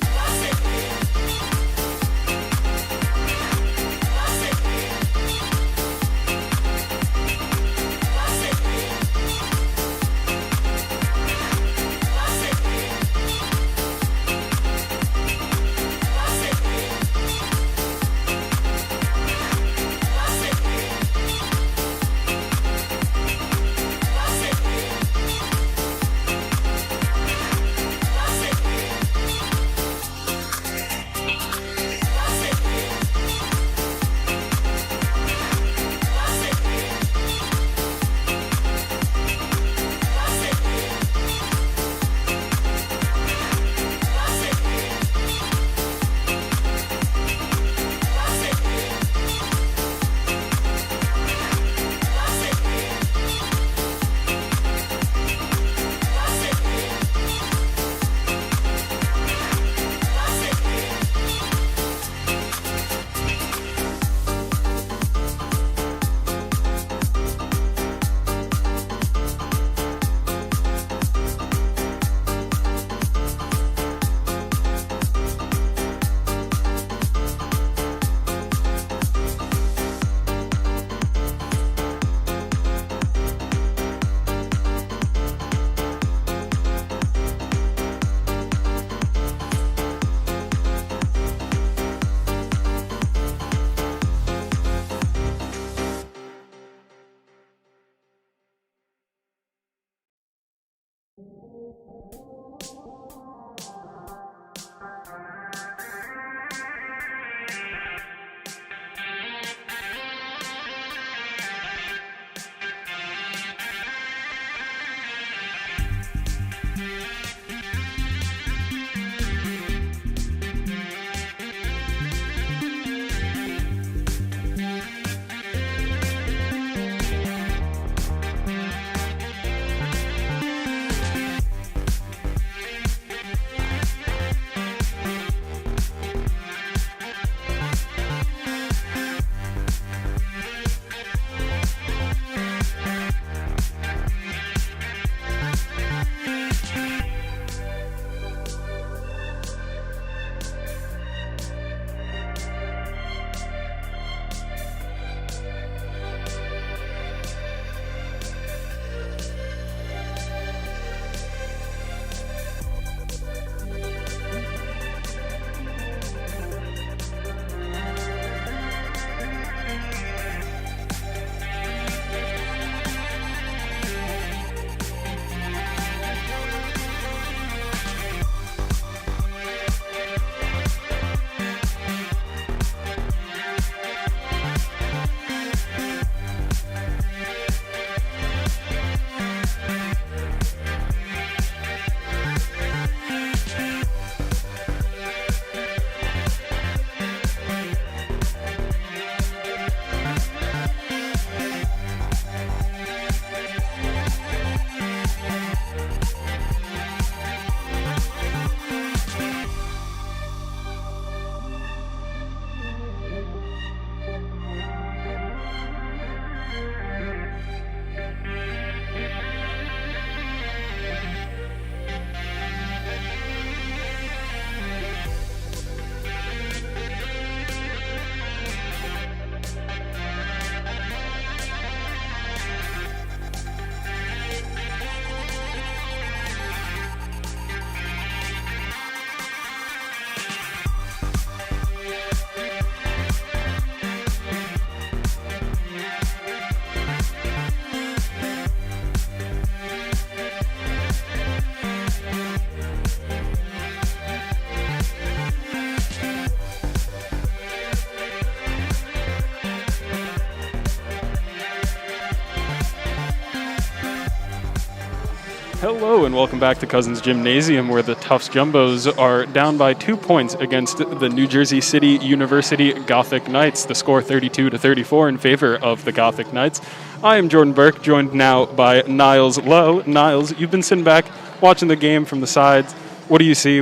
Hello and welcome back to Cousins Gymnasium, where the Tufts Jumbos are down by 2 points against the New Jersey City University Gothic Knights. The score 32-34 in favor of the Gothic Knights. I am Jordan Burke, joined now by Niles Lowe. Niles, you've been sitting back watching the game from the sides. What do you see?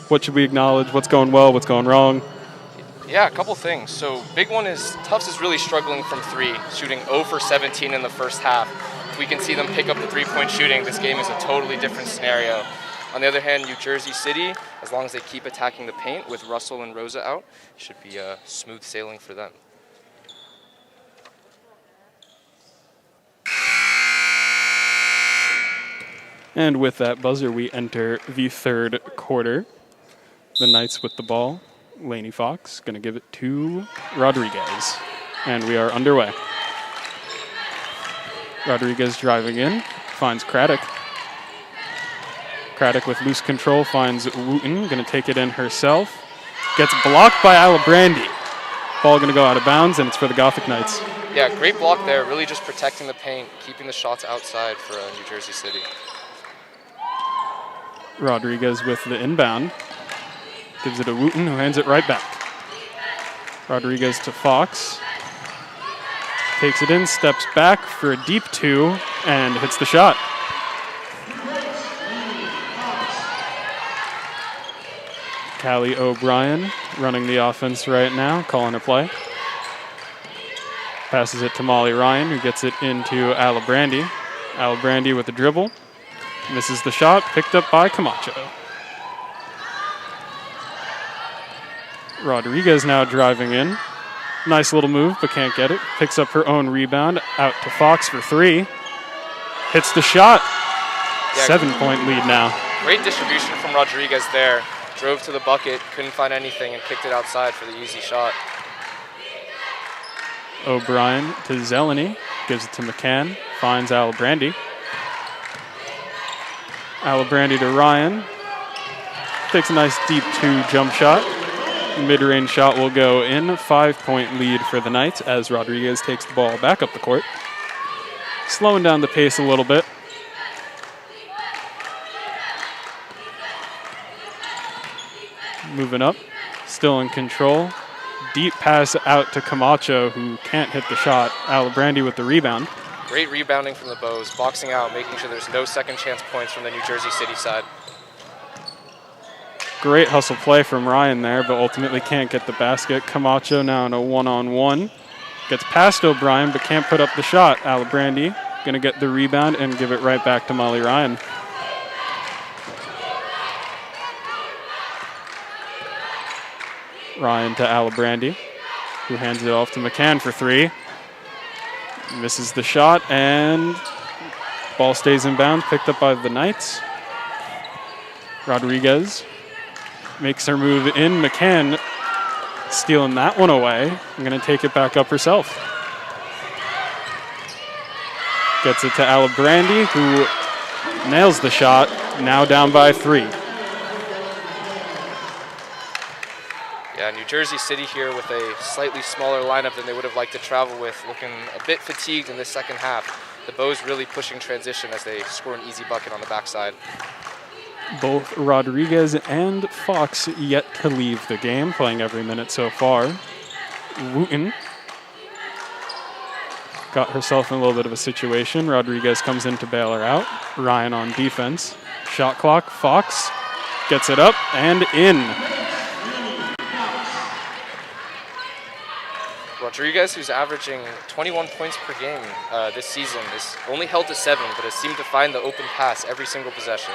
What should we acknowledge? What's going well? What's going wrong? Yeah, a couple things. So big one is Tufts is really struggling from three, shooting 0 for 17 in the first half. If we can see them pick up the three-point shooting, this game is a totally different scenario. On the other hand, New Jersey City, as long as they keep attacking the paint with Russell and Rosa out, should be smooth sailing for them. And with that buzzer, we enter the third quarter. The Knights with the ball. Laney Fox going to give it to Rodriguez. And we are underway. Rodriguez driving in, finds Craddock. Craddock with loose control finds Wooten, going to take it in herself. Gets blocked by Alibrandi. Ball going to go out of bounds, and it's for the Gothic Knights. Yeah, great block there. Really just protecting the paint, keeping the shots outside for New Jersey City. Rodriguez with the inbound. Gives it to Wooten, who hands it right back. Rodriguez to Fox. Takes it in, steps back for a deep 2, and hits the shot. Callie O'Brien running the offense right now, calling a play. Passes it to Molly Ryan, who gets it into Alibrandi. Alibrandi with the dribble. Misses the shot, picked up by Camacho. Rodriguez now driving in. Nice little move, but can't get it. Picks up her own rebound, out to Fox for 3. Hits the shot. Yeah, 7-point lead now. Great distribution from Rodriguez there. Drove to the bucket, couldn't find anything, and kicked it outside for the easy shot. O'Brien to Zeleny. Gives it to McCann. Finds Alibrandi. Alibrandi to Ryan. Takes a nice deep 2 jump shot. Mid-range shot will go in. 5-point lead for the Knights as Rodriguez takes the ball back up the court. Slowing down the pace a little bit. Moving up. Still in control. Deep pass out to Camacho, who can't hit the shot. Alibrandi with the rebound. Great rebounding from the Bows, boxing out, making sure there's no second chance points from the New Jersey City side. Great hustle play from Ryan there, but ultimately can't get the basket. Camacho now in a one-on-one. Gets past O'Brien, but can't put up the shot. Alibrandi going to get the rebound and give it right back to Molly Ryan. Ryan to Alibrandi, who hands it off to McCann for 3. Misses the shot, and ball stays in bounds, picked up by the Knights. Rodriguez makes her move in. McCann stealing that one away. I'm going to take it back up herself. Gets it to Alibrandi, who nails the shot, now down by 3. Yeah, New Jersey City here with a slightly smaller lineup than they would have liked to travel with, looking a bit fatigued in this second half. The Bows really pushing transition as they score an easy bucket on the backside. Both Rodriguez and Fox yet to leave the game, playing every minute so far. Wooten got herself in a little bit of a situation. Rodriguez comes in to bail her out. Ryan on defense. Shot clock. Fox gets it up and in. Rodriguez, who's averaging 21 points per game this season, is only held to 7, but has seemed to find the open pass every single possession.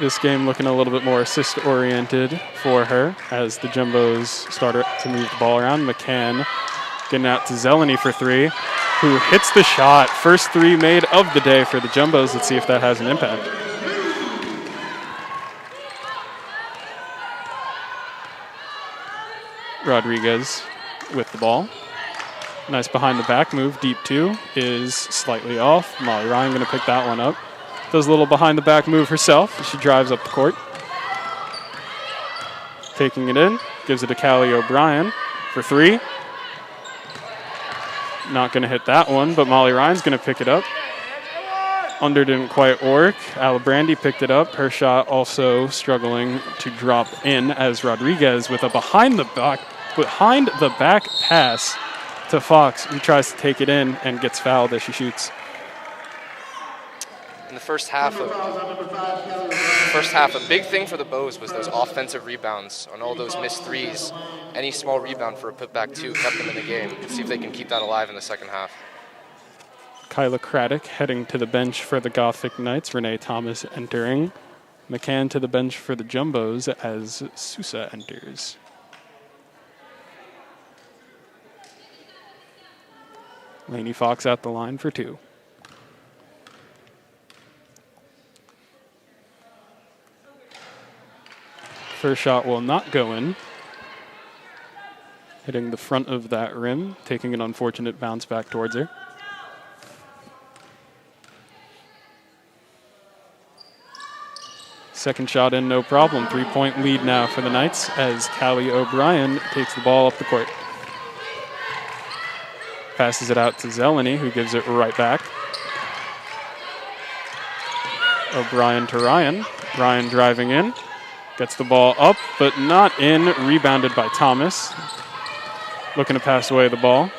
This game looking a little bit more assist-oriented for her as the Jumbos start to move the ball around. McCann getting out to Zeleny for 3, who hits the shot. First 3 made of the day for the Jumbos. Let's see if that has an impact. Rodriguez with the ball. Nice behind the back move. Deep 2 is slightly off. Molly Ryan going to pick that one up. Does a little behind the back move herself as she drives up the court. Taking it in. Gives it to Callie O'Brien for 3. Not going to hit that one, but Molly Ryan's going to pick it up. Under didn't quite work. Alibrandi picked it up. Her shot also struggling to drop in as Rodriguez with a behind the back pass to Fox, who tries to take it in and gets fouled as she shoots. In the first half, a big thing for the Bows was those offensive rebounds on all those missed threes. Any small rebound for a putback 2 kept them in the game. Let's see if they can keep that alive in the second half. Kyla Craddock heading to the bench for the Gothic Knights. Renee Thomas entering. McCann to the bench for the Jumbos as Sousa enters. Laney Fox at the line for 2. First shot will not go in. Hitting the front of that rim, taking an unfortunate bounce back towards her. Second shot in, no problem. 3-point lead now for the Knights as Callie O'Brien takes the ball up the court. Passes it out to Zeleny, who gives it right back. O'Brien to Ryan. Ryan driving in. Gets the ball up, but not in. Rebounded by Thomas. Looking to pass away the ball.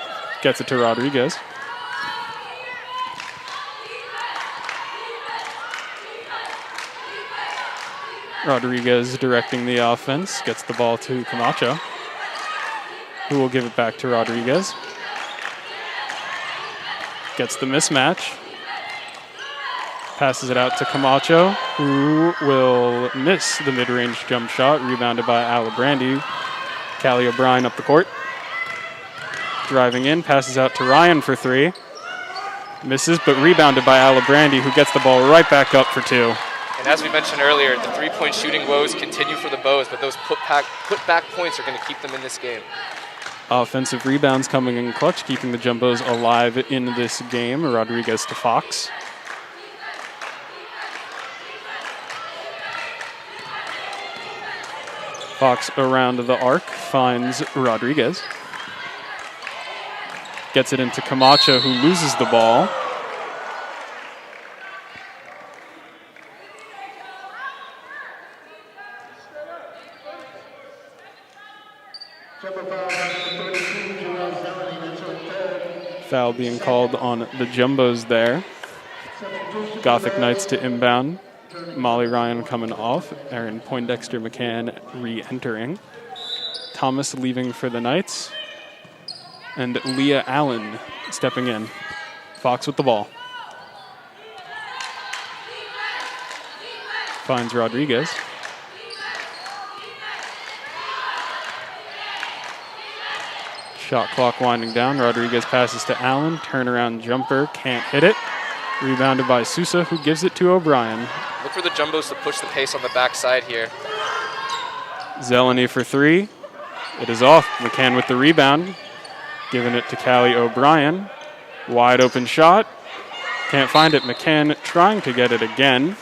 Gets it to Rodriguez. Rodriguez directing the offense. Gets the ball to Camacho, who will give it back to Rodriguez. Gets the mismatch. Passes it out to Camacho, who will miss the mid-range jump shot. Rebounded by Alibrandi. Callie O'Brien up the court. Driving in, passes out to Ryan for 3. Misses, but rebounded by Alibrandi, who gets the ball right back up for 2. And as we mentioned earlier, the three-point shooting woes continue for the Bows, but those put-back points are going to keep them in this game. Offensive rebounds coming in clutch, keeping the Jumbos alive in this game. Rodriguez to Fox. Fox around the arc, finds Rodriguez. Gets it into Camacho, who loses the ball. Foul being called on the Jumbos there. Gothic Knights to inbound. Molly Ryan coming off. Erin Poindexter McCann re-entering. Thomas leaving for the Knights. And Leah Allen stepping in. Fox with the ball. Finds Rodriguez. Shot clock winding down. Rodriguez passes to Allen. Turnaround jumper. Can't hit it. Rebounded by Sousa, who gives it to O'Brien. Look for the Jumbos to push the pace on the backside here. Zeleny for 3. It is off. McCann with the rebound. Giving it to Callie O'Brien. Wide open shot. Can't find it. McCann trying to get it again.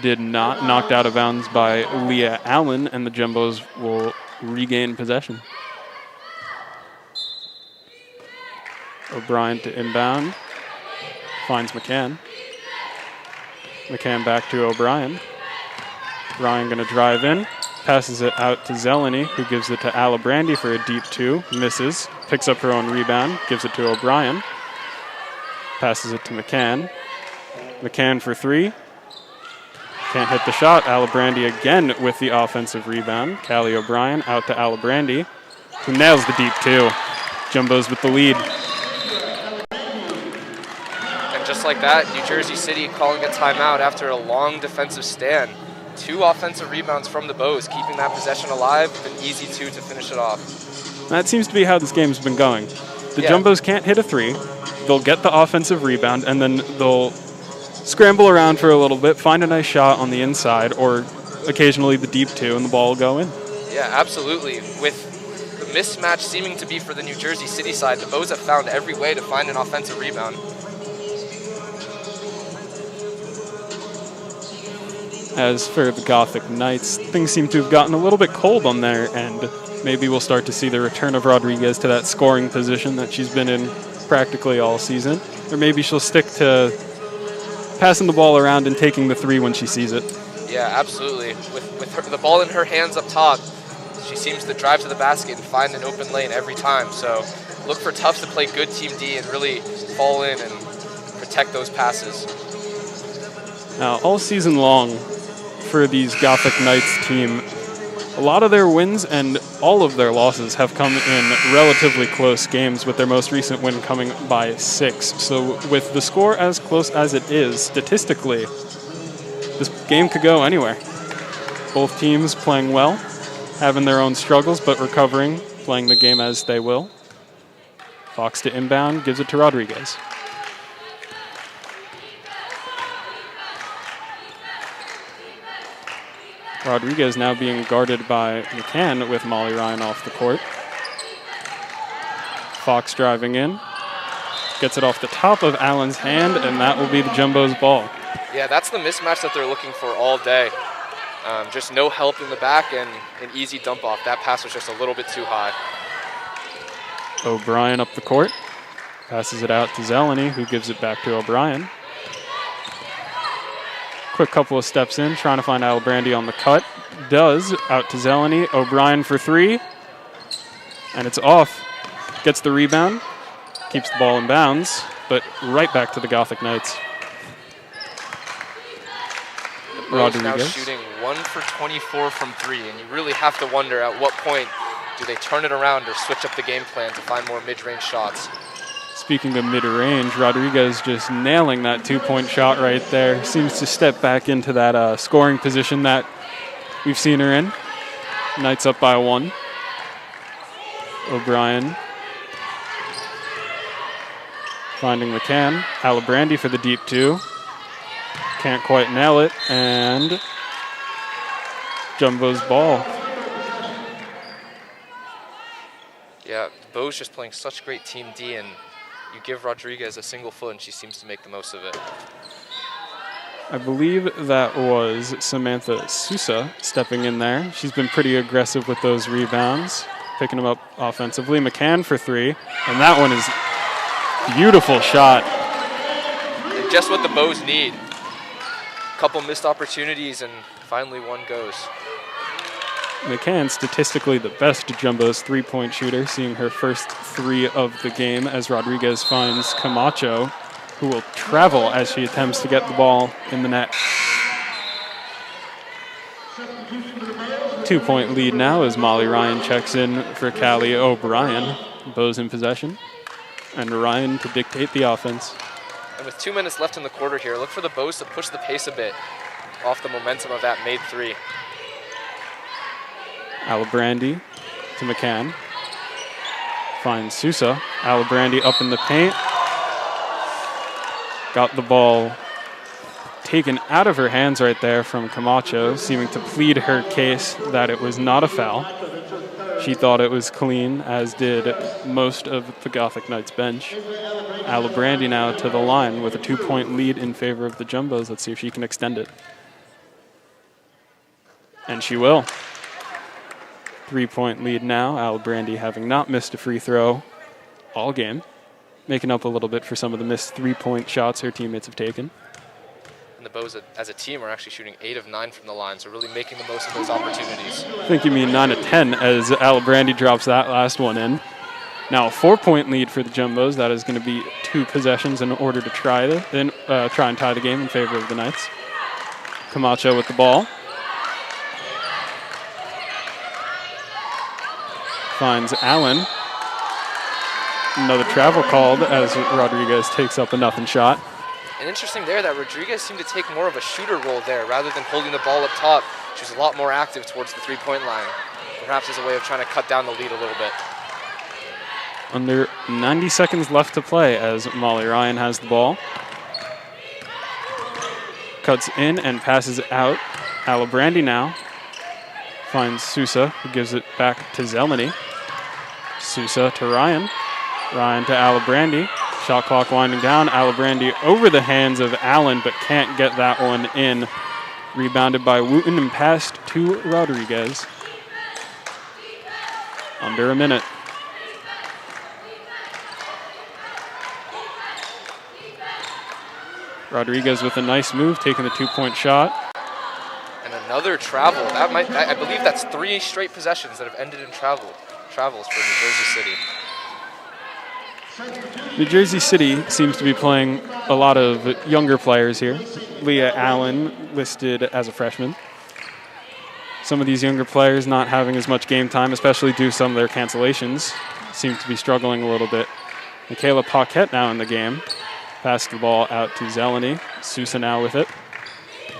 Did not. Knocked out of bounds by Leah Allen, and the Jumbos will regain possession. O'Brien to inbound. Finds McCann. McCann back to O'Brien. Ryan going to drive in. Passes it out to Zeleny, who gives it to Alibrandi for a deep 2. Misses. Picks up her own rebound. Gives it to O'Brien. Passes it to McCann. McCann for 3. Can't hit the shot. Alibrandi again with the offensive rebound. Callie O'Brien out to Alibrandi, who nails the deep 2. Jumbos with the lead. And just like that, New Jersey City calling a timeout after a long defensive stand. 2 offensive rebounds from the Bows, keeping that possession alive. An easy 2 to finish it off. That seems to be how this game's been going. The Jumbos can't hit a 3. They'll get the offensive rebound, and then they'll scramble around for a little bit, find a nice shot on the inside, or occasionally the deep 2, and the ball will go in. Yeah, absolutely. With the mismatch seeming to be for the New Jersey City side, the Bows have found every way to find an offensive rebound. As for the Gothic Knights, things seem to have gotten a little bit cold on their end. Maybe we'll start to see the return of Rodriguez to that scoring position that she's been in practically all season. Or maybe she'll stick to passing the ball around and taking the 3 when she sees it. Yeah, absolutely. With the ball in her hands up top, she seems to drive to the basket and find an open lane every time. So look for Tufts to play good Team D and really fall in and protect those passes. Now, all season long for these Gothic Knights team, a lot of their wins and all of their losses have come in relatively close games, with their most recent win coming by 6. So with the score as close as it is, statistically, the this game could go anywhere. Both teams playing well, having their own struggles, but recovering, playing the game as they will. Fox to inbound, gives it to Rodriguez. Rodriguez now being guarded by McCann with Molly Ryan off the court. Fox driving in, gets it off the top of Allen's hand, and that will be the Jumbo's ball. Yeah, that's the mismatch that they're looking for all day. Just no help in the back and an easy dump off. That pass was just a little bit too high. O'Brien up the court, passes it out to Zeleny, who gives it back to O'Brien. Quick couple of steps in, trying to find Alibrandi on the cut. Does, out to Zeleny. O'Brien for three, and it's off. Gets the rebound, keeps the ball in bounds, but right back to the Gothic Knights. The Bows now shooting 1 for 24 from three, and you really have to wonder at what point do they turn it around or switch up the game plan to find more mid-range shots. Speaking of mid-range, Rodriguez just nailing that two-point shot right there. Seems to step back into that scoring position that we've seen her in. Knights up by 1. O'Brien finding McCann. Alibrandi for the deep two. Can't quite nail it, and Jumbo's ball. Yeah, Bo's just playing such great team D, and you give Rodriguez a single foot, and she seems to make the most of it. I believe that was Samantha Sousa stepping in there. She's been pretty aggressive with those rebounds, picking them up offensively. McCann for three, and that one is beautiful shot. And just what the Bows need. Couple missed opportunities, and finally one goes. McCann, statistically the best Jumbo's three-point shooter, seeing her first three of the game as Rodriguez finds Camacho, who will travel as she attempts to get the ball in the net. 2-point lead now as Molly Ryan checks in for Callie O'Brien. Bows in possession, and Ryan to dictate the offense. And with 2 minutes left in the quarter here, look for the Bows to push the pace a bit off the momentum of that made three. Alibrandi to McCann. Finds Sousa. Alibrandi up in the paint. Got the ball taken out of her hands right there from Camacho, seeming to plead her case that it was not a foul. She thought it was clean, as did most of the Gothic Knights bench. Alibrandi now to the line with a 2-point lead in favor of the Jumbos. Let's see if she can extend it. And she will. 3-point lead now. Alibrandi having not missed a free throw all game, making up a little bit for some of the missed 3-point shots her teammates have taken. And the Bows as a team are actually shooting 8 of 9 from the line, so really making the most of those opportunities. I think you mean 9 of 10 as Alibrandi drops that last one in. Now a 4-point lead for the Jumbos. That is going to be 2 possessions in order to try and tie the game in favor of the Knights. Camacho with the ball. Finds Allen. Another travel called as Rodriguez takes up a nothing shot. And interesting there that Rodriguez seemed to take more of a shooter role there rather than holding the ball up top. She was a lot more active towards the 3-point line, perhaps as a way of trying to cut down the lead a little bit. Under 90 seconds left to play as Molly Ryan has the ball. Cuts in and passes out. Alibrandi now finds Sousa, who gives it back to Zeleny. Sousa to Ryan. Ryan to Alibrandi. Shot clock winding down. Alibrandi over the hands of Allen, but can't get that one in. Rebounded by Wooten and passed to Rodriguez. Under a minute. Rodriguez with a nice move, taking the 2-point shot. And another travel. I believe that's 3 straight possessions that have ended in travels for New Jersey City. New Jersey City seems to be playing a lot of younger players here. Leah Allen listed as a freshman. Some of these younger players not having as much game time, especially due to some of their cancellations, seem to be struggling a little bit. Michaela Paquette now in the game. Passed the ball out to Zeleny. Sousa now with it.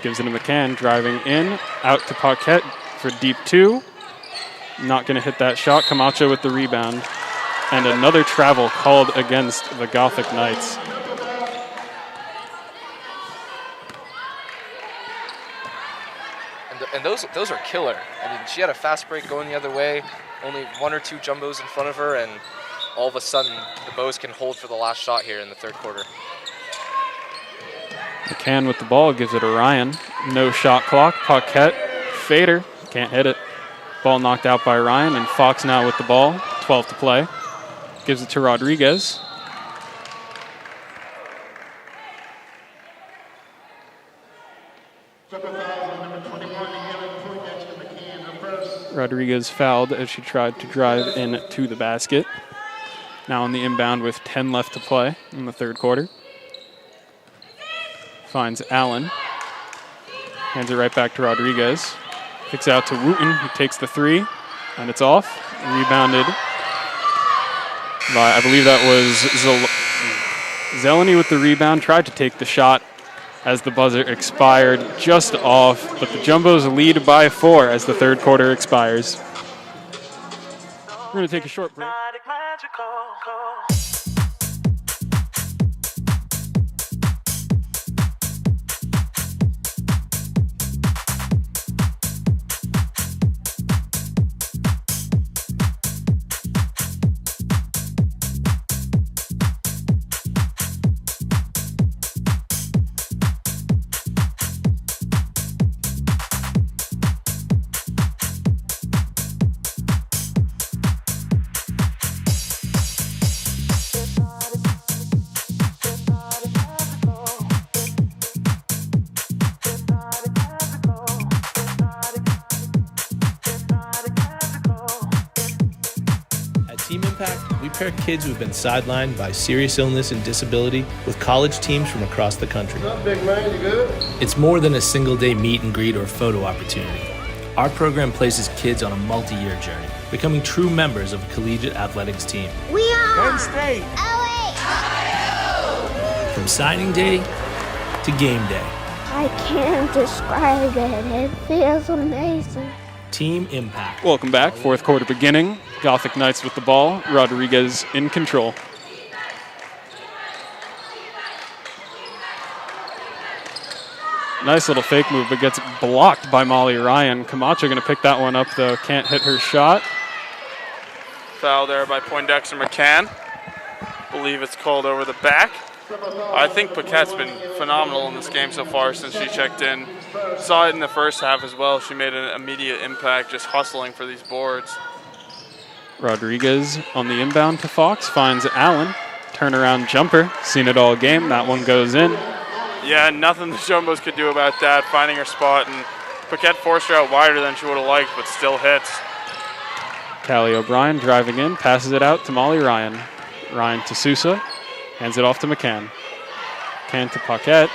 Gives it to McCann, driving in, out to Paquette for deep 2. Not going to hit that shot. Camacho with the rebound. And another travel called against the Gothic Knights. And those are killer. I mean, she had a fast break going the other way, only 1 or 2 jumbos in front of her, and all of a sudden the Bows can hold for the last shot here in the third quarter. McCann with the ball, gives it to Ryan. No shot clock. Paquette, fader, can't hit it. Ball knocked out by Ryan, and Fox now with the ball. 12 to play. Gives it to Rodriguez. Rodriguez fouled as she tried to drive in to the basket. Now on the inbound with 10 left to play in the third quarter. Finds Allen. Hands it right back to Rodriguez. Kicks out to Wooten, who takes the 3, and it's off. Rebounded by, I believe that was Zeleny with the rebound. Tried to take the shot as the buzzer expired, just off, but the Jumbos lead by 4 as the third quarter expires. We're going to take a short break. We pair kids who've been sidelined by serious illness and disability with college teams from across the country. What's up, big man? You good? It's more than a single-day meet and greet or photo opportunity. Our program places kids on a multi-year journey, becoming true members of a collegiate athletics team. We are Penn State. From signing day to game day. I can't describe it. It feels amazing. Team Impact. Welcome back. Fourth quarter beginning. Gothic Knights with the ball. Rodriguez in control. Nice little fake move, but gets blocked by Molly Ryan. Camacho going to pick that one up, though. Can't hit her shot. Foul there by Poindexter McCann. Believe it's called over the back. I think Paquette's been phenomenal in this game so far since she checked in. Saw it in the first half as well. She made an immediate impact just hustling for these boards. Rodriguez on the inbound to Fox. Finds Allen. Turnaround jumper. Seen it all game. That one goes in. Yeah, nothing the Jumbos could do about that. Finding her spot, and Paquette forced her out wider than she would have liked, but still hits. Callie O'Brien driving in. Passes it out to Molly Ryan. Ryan to Sousa. Hands it off to McCann. McCann to Paquette.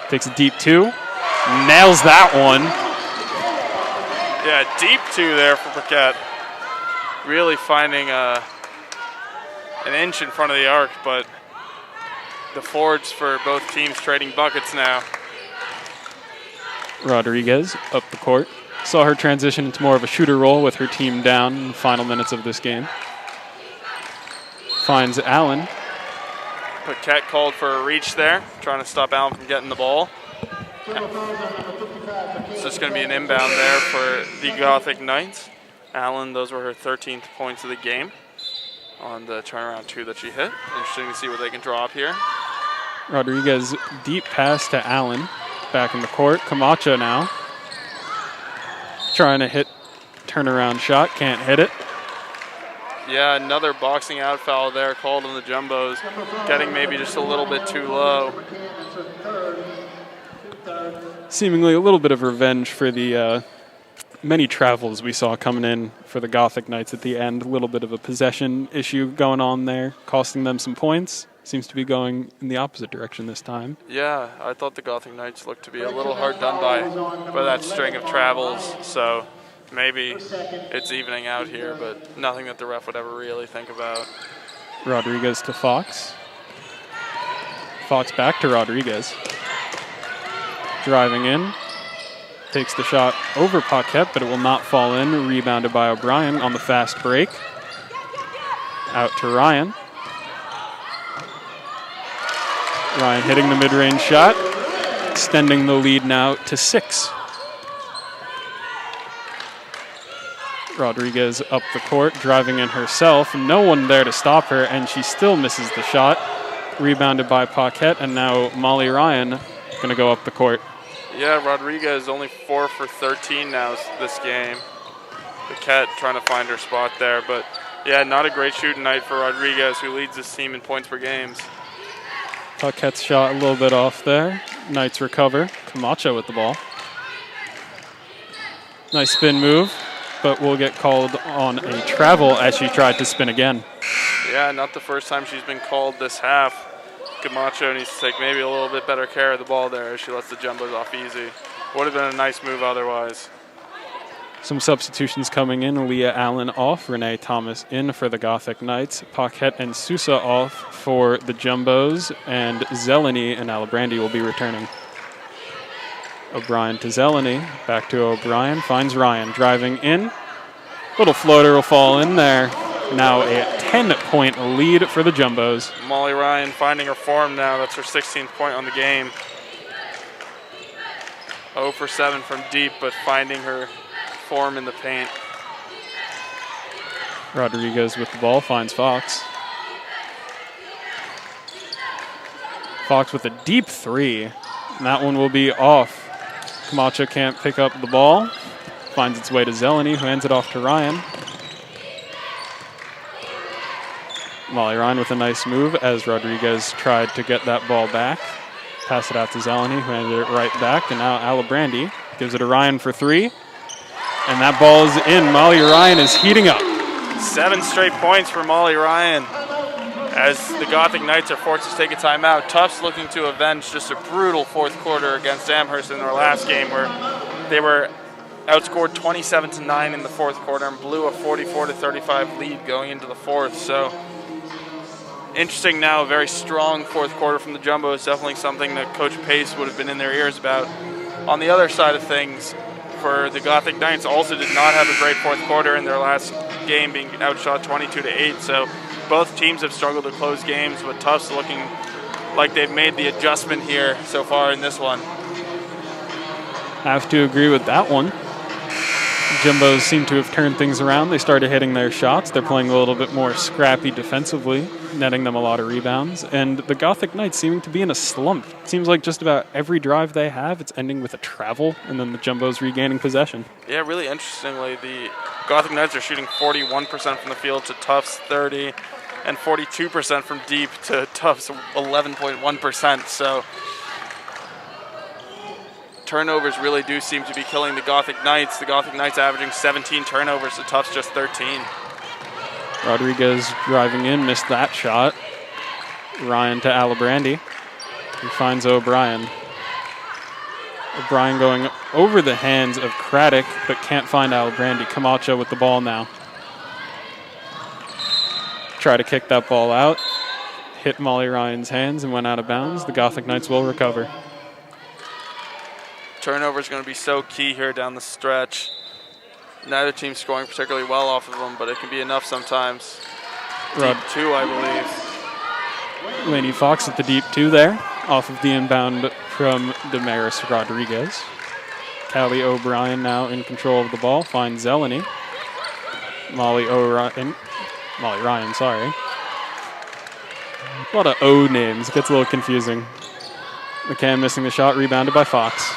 Takes a deep 2. Nails that one. Yeah, deep 2 there for Paquette. Really finding an inch in front of the arc, but the forwards for both teams trading buckets now. Rodriguez up the court. Saw her transition into more of a shooter role with her team down in the final minutes of this game. Finds Allen. Paquette called for a reach there, trying to stop Allen from getting the ball. So it's going to be an inbound there for the Gothic Knights. Allen, those were her 13th points of the game on the turnaround 2 that she hit. Interesting to see what they can draw up here. Rodriguez deep pass to Allen. Back in the court. Camacho now. Trying to hit turnaround shot. Can't hit it. Yeah, another boxing out foul there called on the Jumbos. Getting maybe just a little bit too low. Seemingly a little bit of revenge for the many travels we saw coming in for the Gothic Knights at the end. A little bit of a possession issue going on there, costing them some points. Seems to be going in the opposite direction this time. Yeah, I thought the Gothic Knights looked to be a little hard done by that string of travels. So maybe it's evening out here, but nothing that the ref would ever really think about. Rodriguez to Fox. Fox back to Rodriguez. Driving in. takes the shot over Paquette, but it will not fall in. Rebounded by O'Brien on the fast break. Out to Ryan. Ryan hitting the mid-range shot, extending the lead now to 6. Rodriguez up the court, driving in herself. No one there to stop her, and she still misses the shot. Rebounded by Paquette, and now Molly Ryan going to go up the court. Yeah, Rodriguez only 4 for 13 now this game. Paquette trying to find her spot there, but yeah, not a great shooting night for Rodriguez, who leads this team in points per games. Paquette's shot a little bit off there. Knights recover. Camacho with the ball. Nice spin move, but will get called on a travel as she tried to spin again. Yeah, not the first time she's been called this half. Camacho needs to take maybe a little bit better care of the ball there as she lets the Jumbos off easy. Would have been a nice move otherwise. Some substitutions coming in. Leah Allen off. Renee Thomas in for the Gothic Knights. Paquette and Sousa off for the Jumbos. And Zeleny and Alibrandi will be returning. O'Brien to Zeleny. Back to O'Brien. Finds Ryan driving in. Little floater will fall in there. Now a 10-point lead for the Jumbos. Molly Ryan finding her form now. That's her 16th point on the game. 0 for 7 from deep, but finding her form in the paint. Rodriguez with the ball finds Fox. Fox with a deep 3. And that one will be off. Camacho can't pick up the ball. Finds its way to Zeleny, who hands it off to Ryan. Molly Ryan with a nice move as Rodriguez tried to get that ball back. Pass it out to Zeleny, who handed it right back. And now Alibrandi gives it to Ryan for 3. And that ball is in. Molly Ryan is heating up. 7 straight points for Molly Ryan as the Gothic Knights are forced to take a timeout. Tufts looking to avenge just a brutal fourth quarter against Amherst in their last game where they were outscored 27-9 in the fourth quarter and blew a 44-35 lead going into the fourth. So interesting now, a very strong fourth quarter from the Jumbos. Definitely something that Coach Pace would have been in their ears about. On the other side of things, for the Gothic Knights, also did not have a great fourth quarter in their last game, being outshot 22-8. So both teams have struggled to close games, with Tufts looking like they've made the adjustment here so far in this one. Have to agree with that one. Jumbos seem to have turned things around. They started hitting their shots. They're playing a little bit more scrappy defensively, netting them a lot of rebounds. And the Gothic Knights seeming to be in a slump. It seems like just about every drive they have, it's ending with a travel, and then the Jumbos regaining possession. Yeah, really interestingly, the Gothic Knights are shooting 41% from the field to Tufts 30%, and 42% from deep to Tufts 11.1%. So turnovers really do seem to be killing the Gothic Knights. The Gothic Knights averaging 17 turnovers to Tufts just 13. Rodriguez driving in, missed that shot. Ryan to Alibrandi. He finds O'Brien. O'Brien going over the hands of Craddock, but can't find Alibrandi. Camacho with the ball now. Try to kick that ball out. Hit Molly Ryan's hands and went out of bounds. The Gothic Knights will recover. Turnover is going to be so key here down the stretch. Neither team scoring particularly well off of them, but it can be enough sometimes. Deep 2, I believe. Lainey Fox at the deep 2 there, off of the inbound from Damaris Rodriguez. Callie O'Brien now in control of the ball, finds Zeleny. Molly Ryan, sorry. A lot of O names, it gets a little confusing. McCann missing the shot, rebounded by Fox.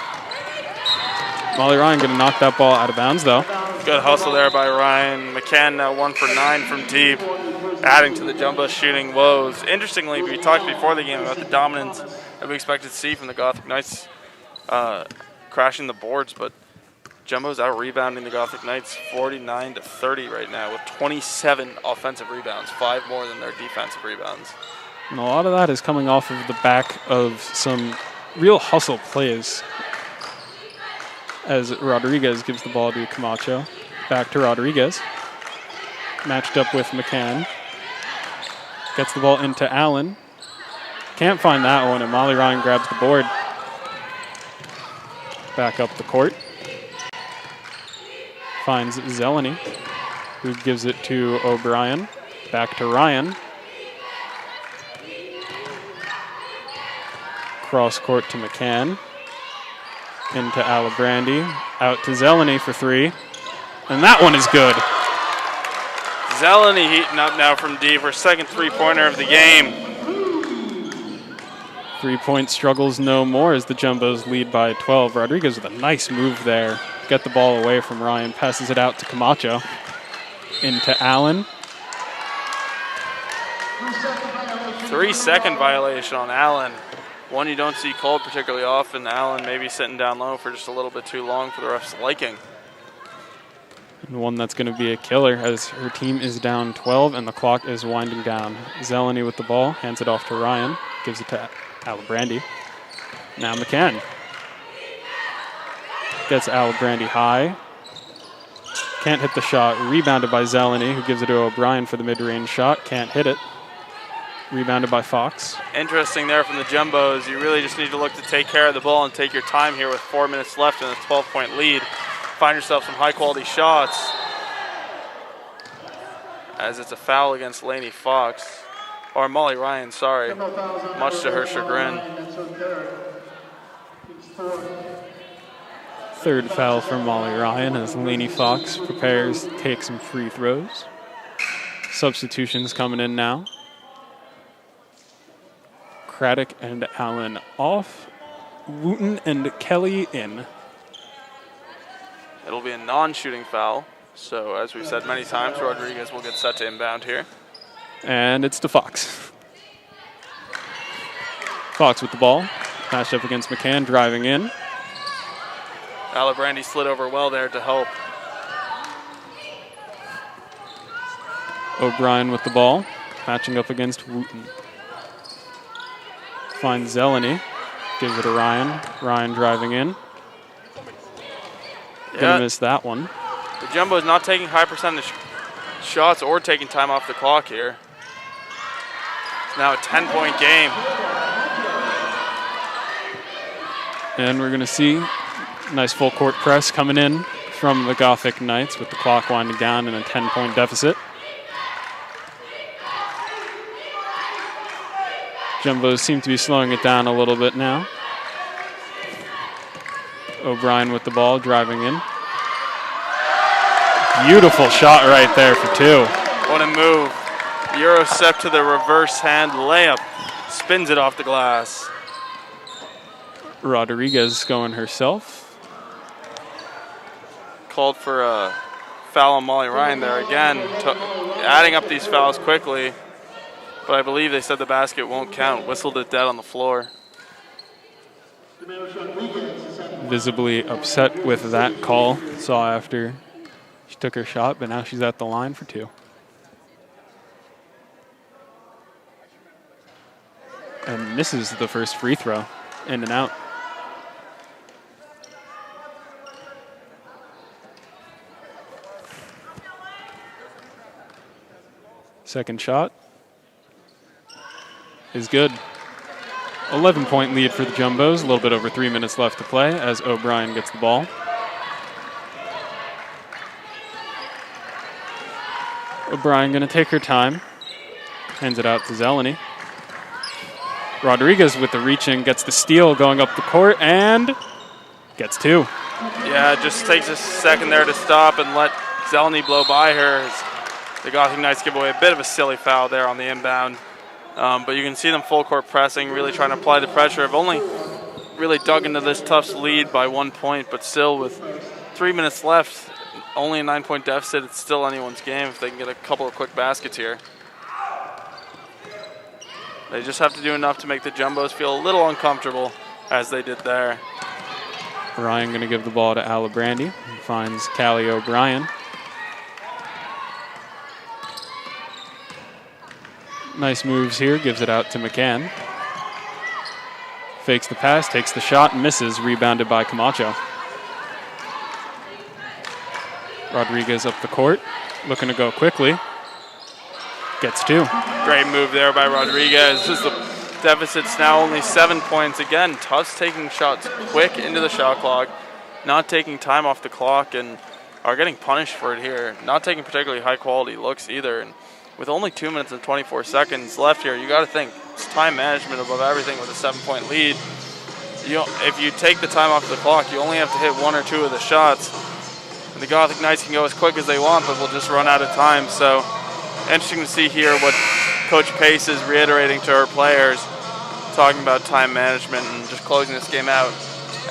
Molly Ryan going to knock that ball out of bounds, though. Good hustle there by Ryan. McCann now 1 for 9 from deep, adding to the Jumbo shooting woes. Interestingly, we talked before the game about the dominance that we expected to see from the Gothic Knights crashing the boards, but Jumbo's out-rebounding the Gothic Knights 49-30 right now with 27 offensive rebounds, 5 more than their defensive rebounds. And a lot of that is coming off of the back of some real hustle plays, as Rodriguez gives the ball to Camacho. Back to Rodriguez. Matched up with McCann. Gets the ball into Allen. Can't find that one, and Molly Ryan grabs the board. Back up the court. finds Zeleny, who gives it to O'Brien. Back to Ryan. Cross court to McCann. Into Alibrandi. Out to Zeleny for three. And that one is good. Zeleny heating up now from deep, her second three-pointer of the game. 3-point struggles no more as the Jumbos lead by 12. Rodriguez with a nice move there. Get the ball away from Ryan. Passes it out to Camacho. Into Allen. 3-second violation on Allen. One you don't see called particularly often. Allen maybe sitting down low for just a little bit too long for the ref's liking. And one that's going to be a killer as her team is down 12 and the clock is winding down. Zeleny with the ball, hands it off to Ryan, gives it to Alibrandi. Now McCann. Gets Alibrandi high. Can't hit the shot. Rebounded by Zeleny, who gives it to O'Brien for the mid-range shot. Can't hit it. Rebounded by Fox. Interesting there from the Jumbos. You really just need to look to take care of the ball and take your time here with 4 minutes left and a 12-point lead. Find yourself some high-quality shots. As it's a foul against Lainey Fox. Or Molly Ryan, sorry. Much to her chagrin. Third foul for Molly Ryan as Lainey Fox prepares to take some free throws. Substitutions coming in now. Craddock and Allen off. Wooten and Kelly in. It'll be a non-shooting foul. So as we've said many times, Rodriguez will get set to inbound here. And it's to Fox. Fox with the ball. Matched up against McCann, driving in. Alibrandi slid over well there to help. O'Brien with the ball. Matching up against Wooten. Finds Zeleny. Gives it to Ryan. Ryan driving in. Gonna miss that one. The Jumbo is not taking high percentage shots or taking time off the clock here. It's now a 10-point game. And we're going to see a nice full court press coming in from the Gothic Knights with the clock winding down and a 10-point deficit. Jumbos seem to be slowing it down a little bit now. O'Brien with the ball, driving in. Beautiful shot right there for two. What a move. Euro step to the reverse hand layup. Spins it off the glass. Rodriguez going herself. Called for a foul on Molly Ryan there again. Adding up these fouls quickly. But I believe they said the basket won't count. Whistled it dead on the floor. Visibly upset with that call. Saw after she took her shot, but now she's at the line for two. And misses the first free throw. In and out. Second shot is good. 11-point lead for the Jumbos. A little bit over 3 minutes left to play as O'Brien gets the ball. O'Brien going to take her time. Hands it out to Zeleny. Rodriguez with the reach-in, gets the steal going up the court and gets two. Yeah, it just takes a second there to stop and let Zeleny blow by her. The Gothic Knights give away a bit of a silly foul there on the inbound. But you can see them full court pressing, really trying to apply the pressure. Have only really dug into this Tufts lead by 1 point, but still with 3 minutes left, only a 9-point deficit, it's still anyone's game if they can get a couple of quick baskets here. They just have to do enough to make the Jumbos feel a little uncomfortable as they did there. Ryan going to give the ball to Alibrandi. He finds Callie O'Brien. Nice moves here, gives it out to McCann. Fakes the pass, takes the shot, misses, rebounded by Camacho. Rodriguez up the court, looking to go quickly. Gets two. Great move there by Rodriguez. The deficit's now only 7 points. Again, Tufts taking shots quick into the shot clock, not taking time off the clock, and are getting punished for it here. Not taking particularly high-quality looks either. And with only 2 minutes and 24 seconds left here, you got to think it's time management above everything with a 7-point lead. If you take the time off the clock, you only have to hit 1 or 2 of the shots. And the Gothic Knights can go as quick as they want, but we'll just run out of time. So interesting to see here what Coach Pace is reiterating to her players, talking about time management and just closing this game out.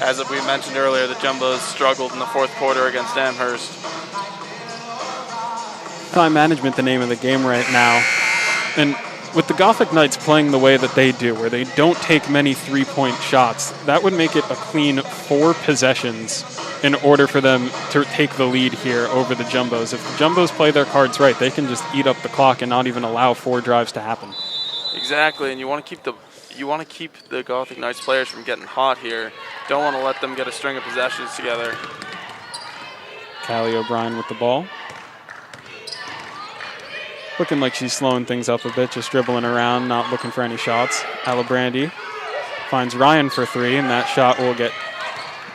As we mentioned earlier, the Jumbos struggled in the fourth quarter against Amherst. Time management, the name of the game right now. And with the Gothic Knights playing the way that they do, where they don't take many three-point shots, that would make it a clean 4 possessions in order for them to take the lead here over the Jumbos. If the Jumbos play their cards right, they can just eat up the clock and not even allow 4 drives to happen. Exactly, and you want to keep the Gothic Knights players from getting hot here. Don't want to let them get a string of possessions together. Callie O'Brien with the ball. Looking like she's slowing things up a bit, just dribbling around, not looking for any shots. Alibrandi finds Ryan for 3, and that shot will get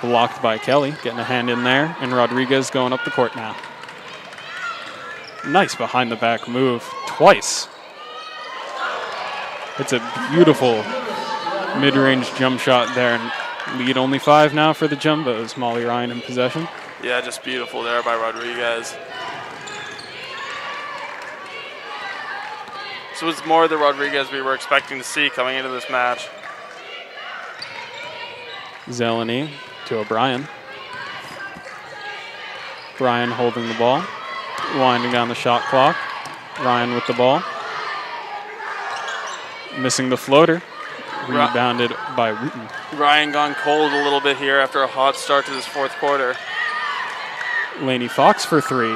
blocked by Kelly, getting a hand in there, and Rodriguez going up the court now. Nice behind-the-back move, twice. It's a beautiful mid-range jump shot there, and lead only 5 now for the Jumbos. Molly Ryan in possession. Yeah, just beautiful there by Rodriguez. This was more the Rodriguez we were expecting to see coming into this match. Zeleny to O'Brien. Bryan holding the ball, winding down the shot clock. Ryan with the ball. Missing the floater. Rebounded by Wooten. Ryan gone cold a little bit here after a hot start to this fourth quarter. Lainey Fox for 3,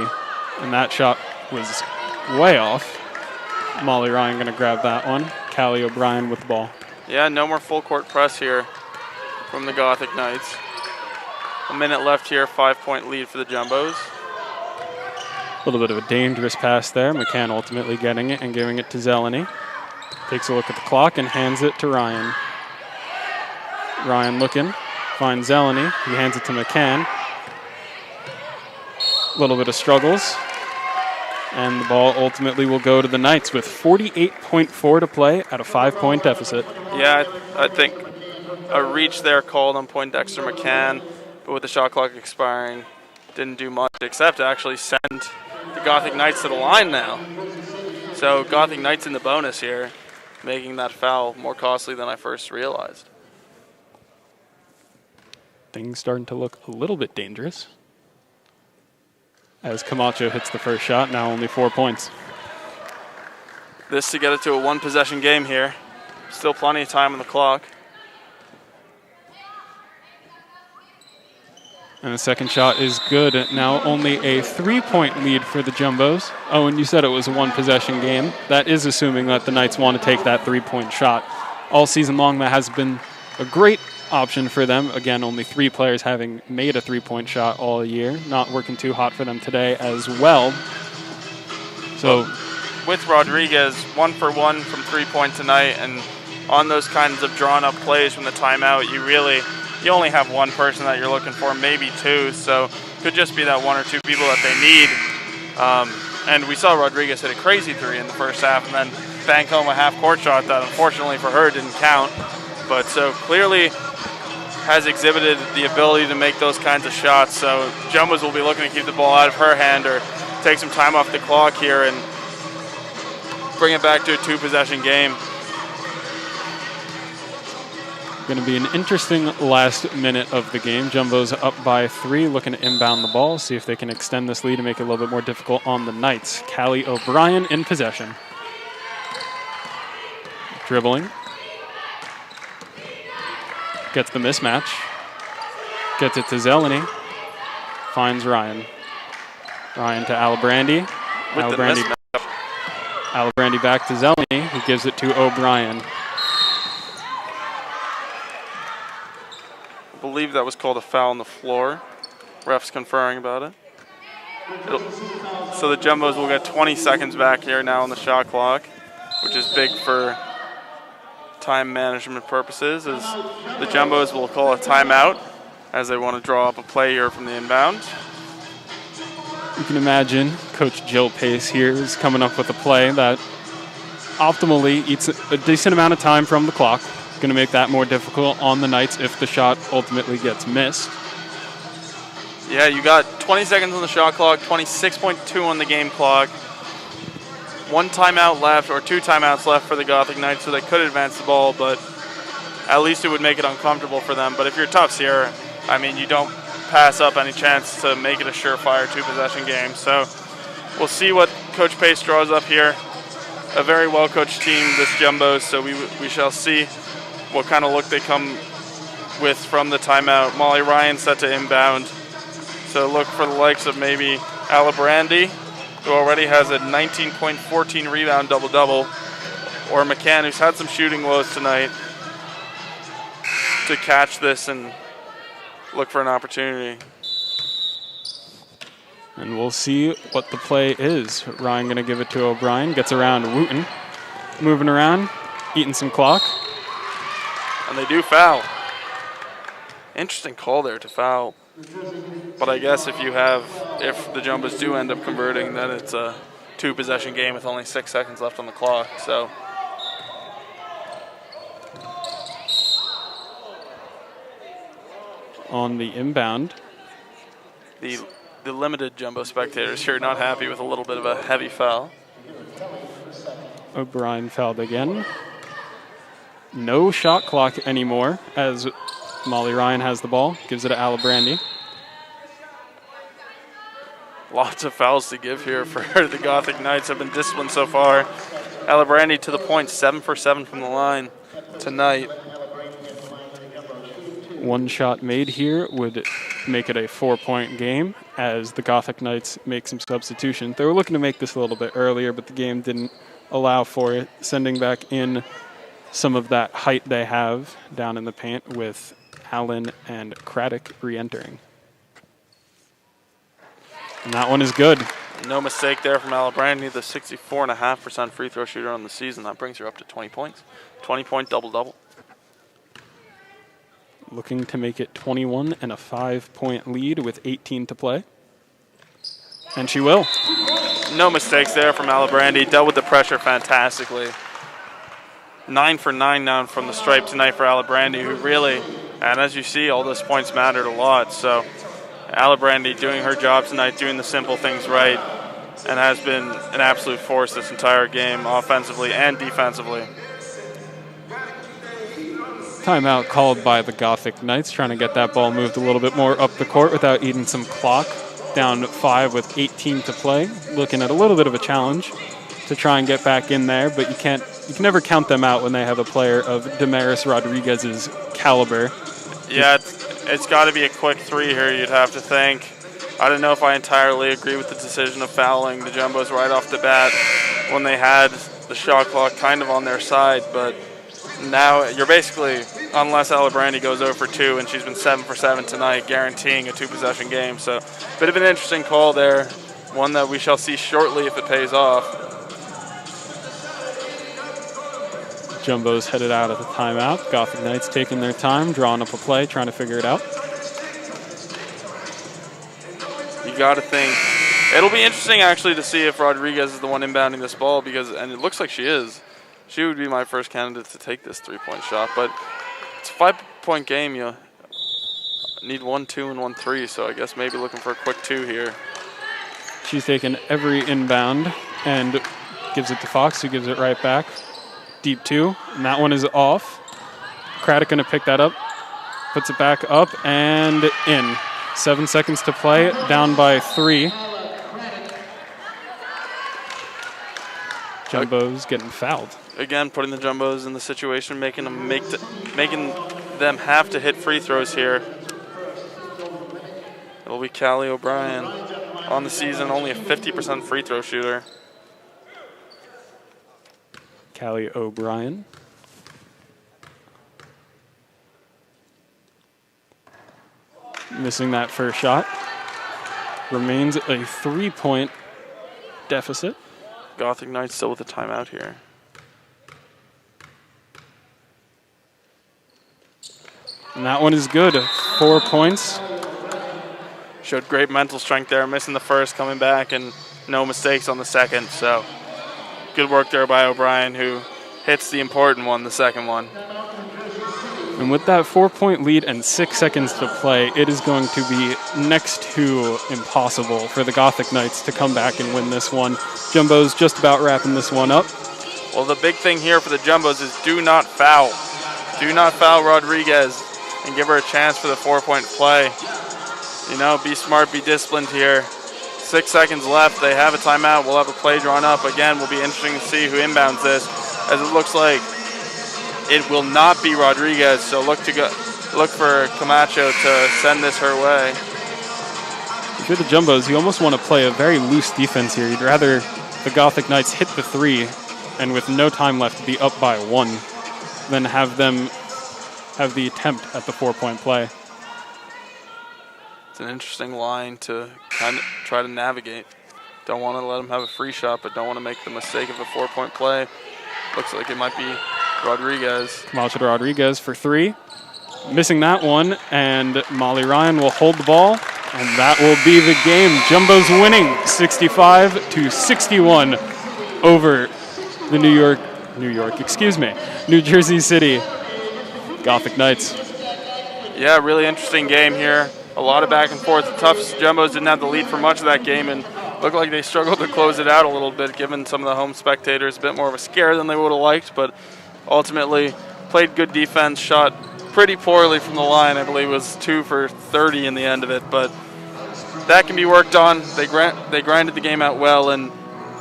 and that shot was way off. Molly Ryan going to grab that one. Callie O'Brien with the ball. Yeah, no more full court press here from the Gothic Knights. A minute left here, 5-point lead for the Jumbos. A little bit of a dangerous pass there. McCann ultimately getting it and giving it to Zeleny. Takes a look at the clock and hands it to Ryan. Ryan looking, finds Zeleny. He hands it to McCann. A little bit of struggles. And the ball ultimately will go to the Knights with 48.4 to play at a 5-point deficit. Yeah, I think a reach there called on Poindexter McCann, but with the shot clock expiring, didn't do much except actually send the Gothic Knights to the line now. So Gothic Knights in the bonus here, making that foul more costly than I first realized. Things starting to look a little bit dangerous. As Camacho hits the first shot, now only 4 points. This to get it to a 1-possession game here. Still plenty of time on the clock. And the second shot is good. Now only a 3-point lead for the Jumbos. Oh, and you said it was a 1-possession game. That is assuming that the Knights want to take that 3-point shot. All season long, that has been a great option for them. Again, only 3 players having made a 3-point shot all year. Not working too hot for them today as well. So, with Rodriguez, 1 for 1 from 3-point tonight, and on those kinds of drawn-up plays from the timeout, you only have 1 person that you're looking for, maybe 2. So, could just be that 1 or 2 people that they need. And we saw Rodriguez hit a crazy 3 in the first half, and then bank home a half-court shot that, unfortunately for her, didn't count. But so clearly has exhibited the ability to make those kinds of shots. So Jumbos will be looking to keep the ball out of her hand or take some time off the clock here and bring it back to a 2-possession game. Going to be an interesting last minute of the game. Jumbo's up by 3, looking to inbound the ball, see if they can extend this lead and make it a little bit more difficult on the Knights. Callie O'Brien in possession. Dribbling. Gets the mismatch. Gets it to Zeleny. Finds Ryan. Ryan to Alibrandi. Alibrandi back to Zeleny, who gives it to O'Brien. I believe that was called a foul on the floor. Ref's conferring about it. So the Jumbos will get 20 seconds back here now on the shot clock, which is big for time management purposes, as the Jumbos will call a timeout as they want to draw up a play here from the inbound. You can imagine Coach Jill Pace here is coming up with a play that optimally eats a decent amount of time from the clock. Going to make that more difficult on the Knights if the shot ultimately gets missed. Yeah, you got 20 seconds on the shot clock, 26.2 on the game clock. 1 timeout left, or 2 timeouts left for the Gothic Knights, so they could advance the ball, but at least it would make it uncomfortable for them. But if you're Tufts here, I mean, you don't pass up any chance to make it a surefire 2-possession game. So we'll see what Coach Pace draws up here. A very well-coached team, this Jumbos, so we shall see what kind of look they come with from the timeout. Molly Ryan set to inbound. So look for the likes of maybe Alibrandi, who already has a 19.14 rebound double-double, or McCann, who's had some shooting woes tonight, to catch this and look for an opportunity. And we'll see what the play is. Ryan going to give it to O'Brien. Gets around Wooten. Moving around, eating some clock. And they do foul. Interesting call there to foul. But I guess if the Jumbos do end up converting, then it's a 2-possession game with only 6 seconds left on the clock. So on the inbound, the limited Jumbo spectators here are not happy with a little bit of a heavy foul. O'Brien fouled again. No shot clock anymore as Molly Ryan has the ball. Gives it to Alibrandi. Lots of fouls to give here for the Gothic Knights. Have been disciplined so far. Alibrandi to the point, 7 for 7 from the line tonight. One shot made here would make it a 4-point game as the Gothic Knights make some substitutions. They were looking to make this a little bit earlier, but the game didn't allow for it, sending back in some of that height they have down in the paint with Allen and Craddock re-entering. And that one is good. No mistake there from Alibrandi, the 64.5% free throw shooter on the season. That brings her up to 20 points. 20-point double-double. Looking to make it 21 and a 5-point lead with 18 to play. And she will. No mistakes there from Alibrandi. Dealt with the pressure fantastically. 9 for 9 now from the stripe tonight for Alibrandi, who really, and as you see, all those points mattered a lot. So Alibrandi doing her job tonight, doing the simple things right, and has been an absolute force this entire game, offensively and defensively. Timeout called by the Gothic Knights, trying to get that ball moved a little bit more up the court without eating some clock. Down 5 with 18 to play. Looking at a little bit of a challenge to try and get back in there, but you can never count them out when they have a player of Damaris Rodriguez's caliber. Yeah, it's got to be a quick 3 here, you'd have to think. I don't know if I entirely agree with the decision of fouling the Jumbos right off the bat when they had the shot clock kind of on their side, but now you're basically, unless Alibrandi goes 0 for 2, and she's been 7 for 7 tonight, guaranteeing a 2-possession game. So, bit of an interesting call there, one that we shall see shortly if it pays off. Jumbo's headed out at the timeout. Gothic Knights taking their time, drawing up a play, trying to figure it out. You got to think. It'll be interesting, actually, to see if Rodriguez is the one inbounding this ball, and it looks like she is. She would be my first candidate to take this 3-point shot, but it's a 5-point game. You need 1, 2, and 1, 3, so I guess maybe looking for a quick 2 here. She's taken every inbound and gives it to Fox, who gives it right back. Deep 2, and that one is off. Craddock going to pick that up, puts it back up and in. 7 seconds to play, down by 3. Jumbo's getting fouled. Again, putting the Jumbos in the situation, making them have to hit free throws here. It'll be Callie O'Brien on the season, only a 50% free throw shooter. Callie O'Brien. Missing that first shot. Remains a 3-point deficit. Gothic Knights still with a timeout here. And that one is good. 4 points. showed great mental strength there, missing the first, coming back, and no mistakes on the second. So good work there by O'Brien, who hits the important one, the second one. And with that 4-point lead and 6 seconds to play, it is going to be next to impossible for the Gothic Knights to come back and win this one. Jumbo's just about wrapping this one up. Well, the big thing here for the Jumbos is do not foul. Do not foul Rodriguez and give her a chance for the 4-point play. You know, be smart, be disciplined here. 6 seconds left. They have a timeout. We'll have a play drawn up. Again, will be interesting to see who inbounds this, as it looks like it will not be Rodriguez. So look for Camacho to send this her way. If you're the Jumbos, you almost want to play a very loose defense here. You'd rather the Gothic Knights hit the 3 and with no time left be up by 1 than have them have the attempt at the 4-point play. It's an interesting line to kind of try to navigate. Don't want to let them have a free shot, but don't want to make the mistake of a 4-point play. Looks like it might be Rodriguez. Camacho to Rodriguez for 3. Missing that one, and Molly Ryan will hold the ball, and that will be the game. Jumbo's winning 65-61 over the New Jersey City Gothic Knights. Yeah, really interesting game here. A lot of back and forth. The Tufts Jumbos didn't have the lead for much of that game and looked like they struggled to close it out a little bit, given some of the home spectators a bit more of a scare than they would have liked, but ultimately played good defense, shot pretty poorly from the line. I believe it was 2 for 30 in the end of it, but that can be worked on. They grinded the game out well and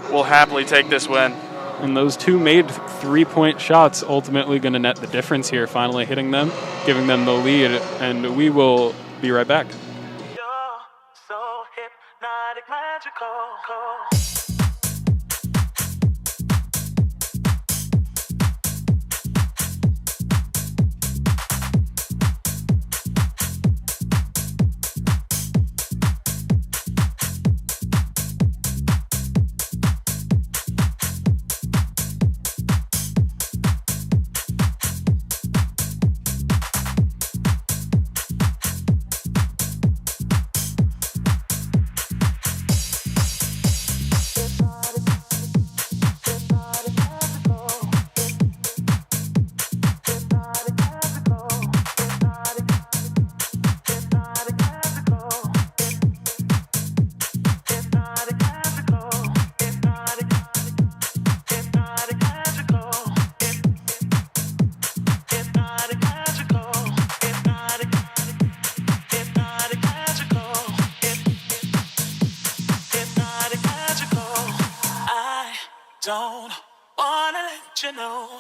will happily take this win. And those 2 made 3-point shots, ultimately going to net the difference here, finally hitting them, giving them the lead, and we will be right back. You're so hypnotic, magical. Don't wanna let you know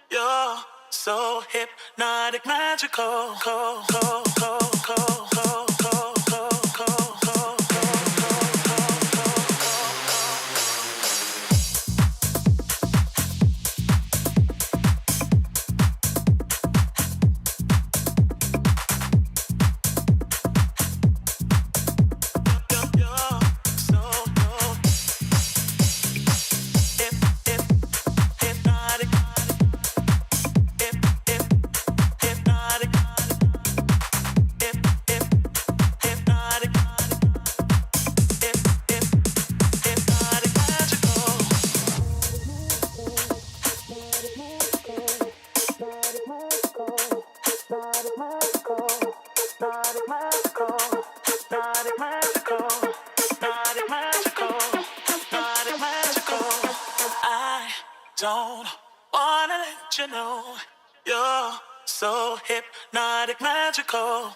you're so hypnotic, magical. I don't wanna let you know you're so hypnotic, magical.